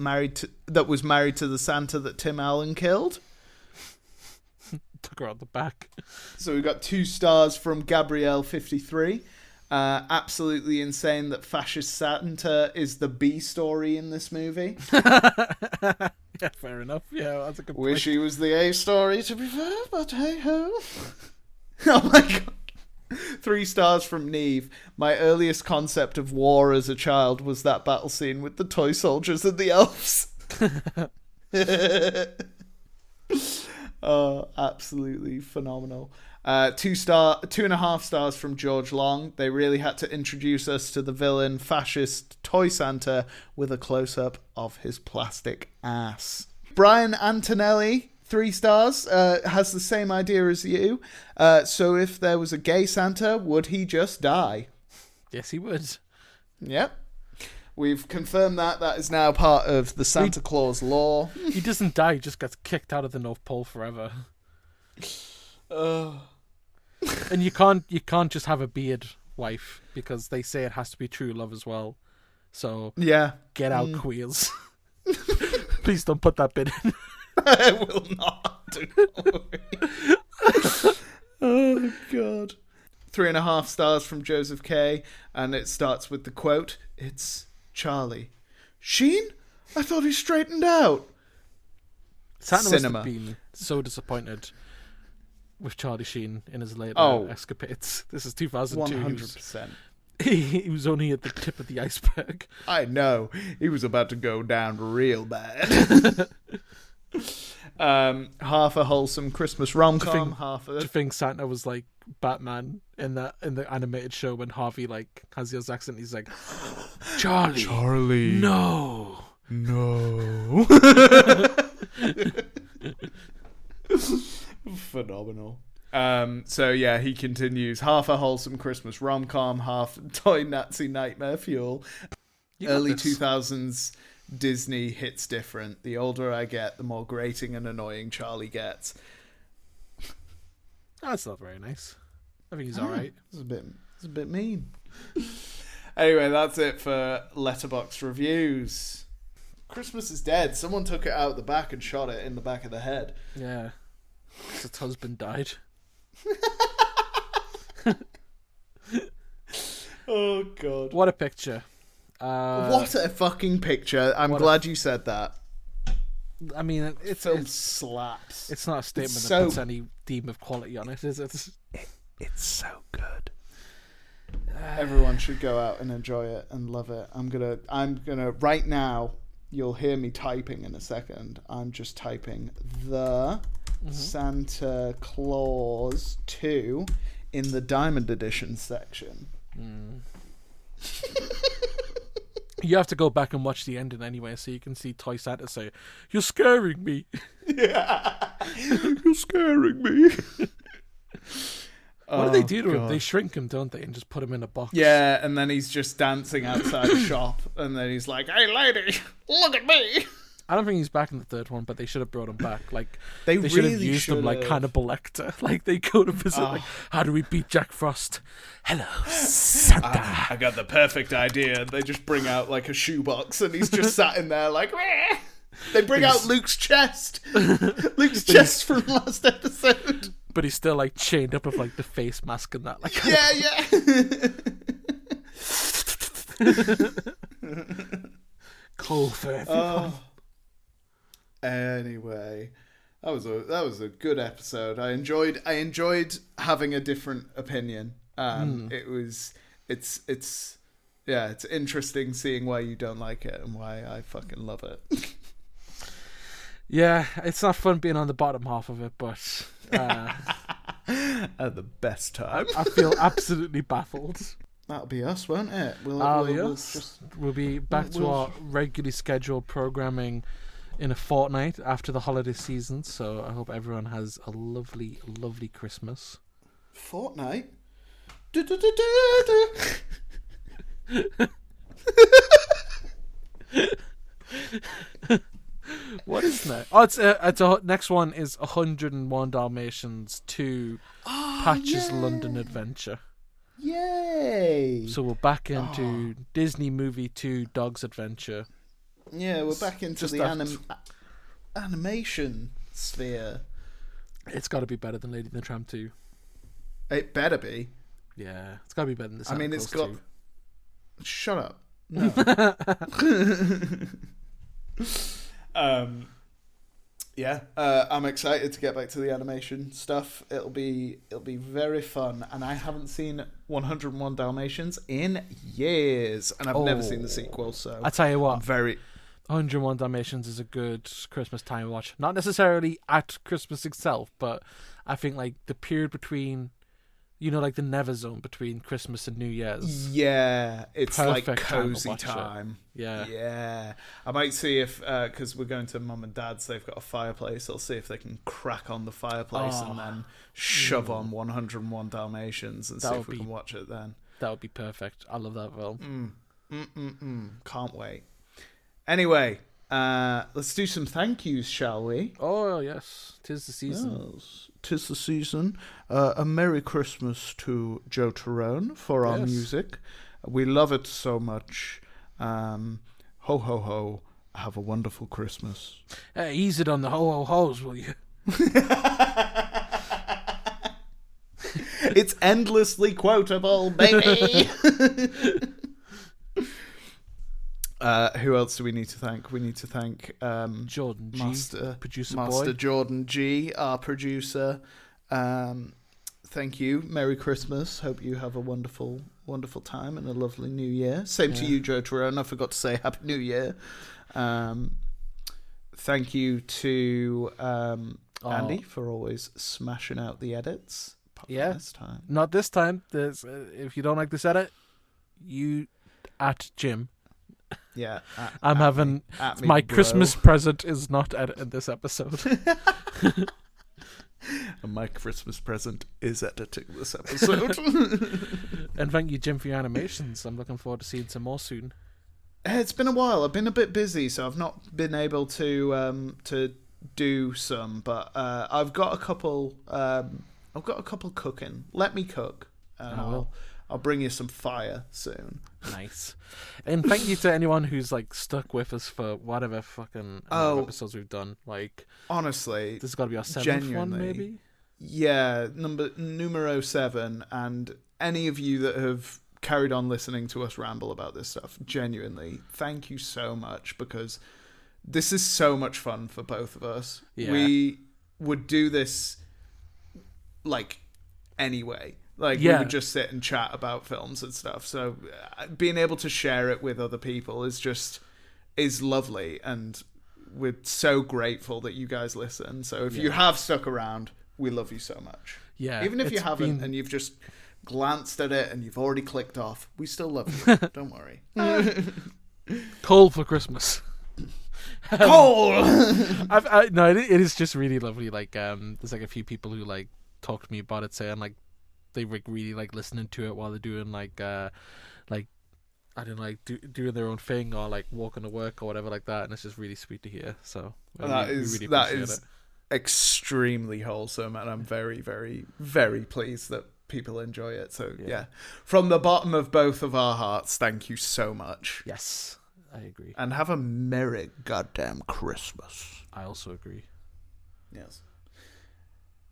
was married to the Santa that Tim Allen killed? Took her out the back. So we got 2 stars from Gabrielle53. Absolutely insane that fascist Santa is the B story in this movie. Yeah, fair enough. Yeah, that's a good point. Wish he was the A story, to be fair, but hey ho. Oh my god. 3 stars from Neve. My earliest concept of war as a child was that battle scene with the toy soldiers and the elves. Oh, absolutely phenomenal. 2.5 stars from George Long. They really had to introduce us to the villain fascist Toy Santa with a close-up of his plastic ass. Brian Antonelli, 3 stars, has the same idea as you. So if there was a gay Santa, would he just die? Yes, he would. Yep. We've confirmed that. That is now part of the Santa Claus lore. He doesn't die, he just gets kicked out of the North Pole forever. And you can't just have a beard wife, because they say it has to be true love as well. So yeah, get out, queers. Please don't put that bit in. I will not. Oh god. 3.5 stars from Joseph K. And it starts with the quote, "It's Charlie. Sheen? I thought he straightened out." Santa Cinema. must have been so disappointed with Charlie Sheen in his later escapades. This is 2002. 100%. He was only at the tip of the iceberg. I know. He was about to go down real bad. Half a wholesome Christmas rom-com, Do you think Santa was like Batman in the animated show when Harvey like has his accent? He's like, Charlie, no. Phenomenal. So yeah, he continues. Half a wholesome Christmas rom-com, half toy Nazi nightmare fuel. Early 2000s Disney hits different. The older I get, the more grating and annoying Charlie gets. That's not very nice. I think he's alright. It's a bit mean. Anyway, that's it for Letterboxd reviews. Christmas is dead. Someone took it out the back and shot it in the back of the head. Yeah. Its husband died. Oh god. What a picture. What a fucking picture. I'm glad you said that. I mean, It slaps. It's not a statement It's that puts any deem of quality on it, is it? It's so good. Everyone should go out and enjoy it and love it. I'm gonna right now, you'll hear me typing in a second. I'm just typing the Santa Claus 2 in the Diamond Edition section. You have to go back and watch the ending anyway, so you can see Toy Santa say, "You're scaring me." Yeah, you're scaring me. What do they do to him? They shrink him, don't they, and just put him in a box? Yeah, and then he's just dancing outside a shop, and then he's like, "Hey, lady, look at me." I don't think he's back in the third one, but they should have brought him back. Like They should have really used him like should've. Hannibal Lecter. Like they go to visit. Like, how do we beat Jack Frost? Hello, Santa. I got the perfect idea. They just bring out like a shoebox and he's just sat in there like, meh. They bring out Luke's chest. Luke's chest from last episode. But he's still like chained up with like the face mask and that. Like cool for everyone. Anyway, that was a good episode. I enjoyed having a different opinion. It's interesting seeing why you don't like it and why I fucking love it. Yeah, it's not fun being on the bottom half of it, but at the best time. I feel absolutely baffled. That'll be us, won't it? We'll be back to our regularly scheduled programming in a fortnight after the holiday season, so I hope everyone has a lovely, lovely Christmas. Fortnight? What is that? Oh, next one is 101 Dalmatians 2 Patch's London Adventure. Yay! So we're back into Disney Movie 2 Dog's Adventure. Yeah, we're back into the animation sphere. It's got to be better than Lady and the Tramp 2. It better be. Yeah, it's got to be better than the Santa Claus it's got... 2. Shut up. No. I'm excited to get back to the animation stuff. It'll be very fun, and I haven't seen 101 Dalmatians in years, and I've never seen the sequel. So I tell you what, I'm very 101 Dalmatians is a good Christmas time watch. Not necessarily at Christmas itself, but I think like the period between, like the never zone between Christmas and New Year's. Yeah, it's Perfect like cozy time to watch time. Yeah. I might see if, because we're going to Mum and Dad's, they've got a fireplace. I'll see if they can crack on the fireplace and then shove on 101 Dalmatians and see if we can watch it then. That would be perfect. I love that film. Can't wait. Anyway, let's do some thank yous, shall we? Oh, yes. 'Tis the season. Yes, 'tis the season. A Merry Christmas to Joe Tyrone for our music. We love it so much. Ho, ho, ho. Have a wonderful Christmas. Ease it on the ho-ho-hos, will you? It's endlessly quotable, baby! Who else do we need to thank? We need to thank Jordan G, producer Master boy. Jordan G, our producer. Thank you. Merry Christmas. Hope you have a wonderful, wonderful time and a lovely New Year. Same to you, Joe Tyrone. I forgot to say Happy New Year. Thank you to Andy for always smashing out the edits. This time. Not this time. If you don't like this edit, you at Jim. Yeah, I'm having me, my bro. Christmas present is not edited this episode. And my Christmas present is editing this episode. And thank you, Jim, for your animations. I'm looking forward to seeing some more soon. It's been a while. I've been a bit busy, so I've not been able to do some. But I've got a couple. I've got a couple cooking. Let me cook, and I'll bring you some fire soon. Nice. And thank you to anyone who's like stuck with us for whatever fucking episodes we've done. Like, honestly, this has got to be our 7th one, maybe. Yeah, numero 7, and any of you that have carried on listening to us ramble about this stuff, genuinely, thank you so much, because this is so much fun for both of us. Yeah. We would do this like anyway. Like, we would just sit and chat about films and stuff. So being able to share it with other people is lovely. And we're so grateful that you guys listen. So if you have stuck around, we love you so much. Yeah. Even if you haven't and you've just glanced at it and you've already clicked off, we still love you. Don't worry. Cold for Christmas. Cold! No, it is just really lovely. Like, there's like a few people who like talk to me about it, saying like, they really like listening to it while they're doing like I don't know, like doing their own thing or like walking to work or whatever like that, and it's just really sweet to hear. So we really appreciate it. Extremely wholesome, and I'm very, very, very pleased that people enjoy it. So yeah, from the bottom of both of our hearts, thank you so much. Yes, I agree. And have a merry goddamn Christmas. I also agree. Yes.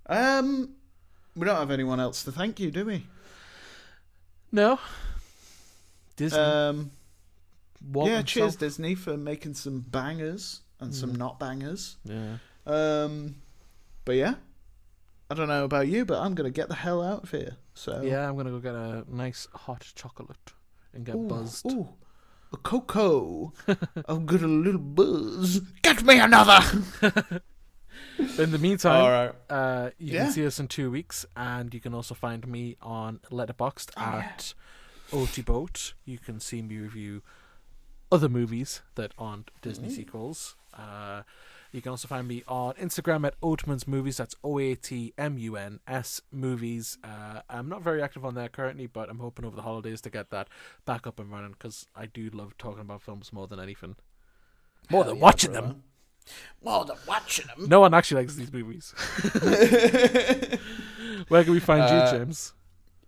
We don't have anyone else to thank you, do we? No. Disney. Yeah, cheers Disney for making some bangers and some not bangers. Yeah. But yeah, I don't know about you, but I'm gonna get the hell out of here. So yeah, I'm gonna go get a nice hot chocolate and get buzzed. Ooh, a cocoa. I've got a little buzz. Get me another. In the meantime, all right. You can see us in 2 weeks, and you can also find me on Letterboxd at OTBoat. You can see me review other movies that aren't Disney sequels. You can also find me on Instagram at Oatman's Movies. That's OATMUNS Movies. I'm not very active on there currently, but I'm hoping over the holidays to get that back up and running, because I do love talking about films more than anything. More than watching them. More than watching them. No one actually likes these movies. Where can we find you, James?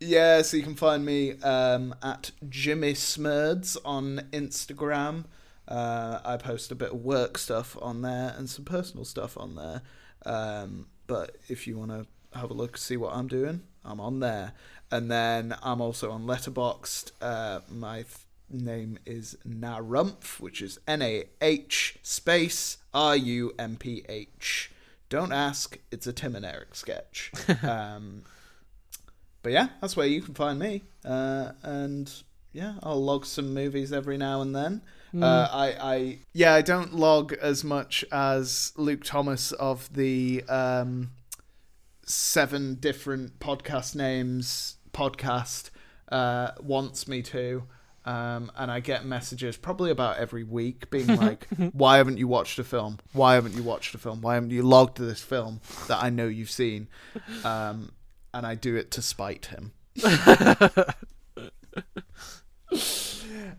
Yeah, so you can find me at Jimmy Smurds on Instagram. I post a bit of work stuff on there and some personal stuff on there. But if you want to have a look, see what I'm doing, I'm on there. And then I'm also on Letterboxd. My name is Narumph, which is NAH space RUMPH. Don't ask, it's a Tim and Eric sketch. But yeah, that's where you can find me. And yeah, I'll log some movies every now and then. I don't log as much as Luke Thomas of the 7 different podcast names podcast wants me to. And I get messages probably about every week being like, why haven't you watched a film? Why haven't you watched a film? Why haven't you logged this film that I know you've seen? And I do it to spite him.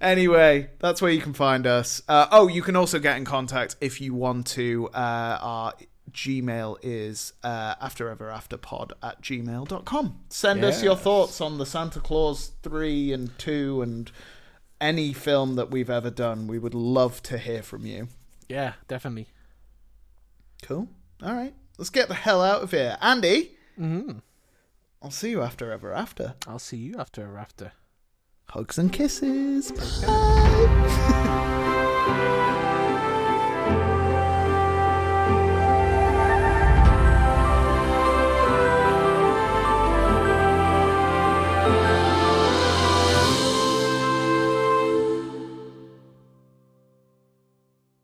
Anyway, that's where you can find us. You can also get in contact if you want to. Our Gmail is aftereverafterpod@gmail.com. Send us your thoughts on the Santa Claus 3 and 2 and any film that we've ever done. We would love to hear from you. Yeah, definitely. Cool. All right. Let's get the hell out of here. Andy, Mm-hmm. I'll see you after ever after. I'll see you after after. Hugs and kisses. Bye.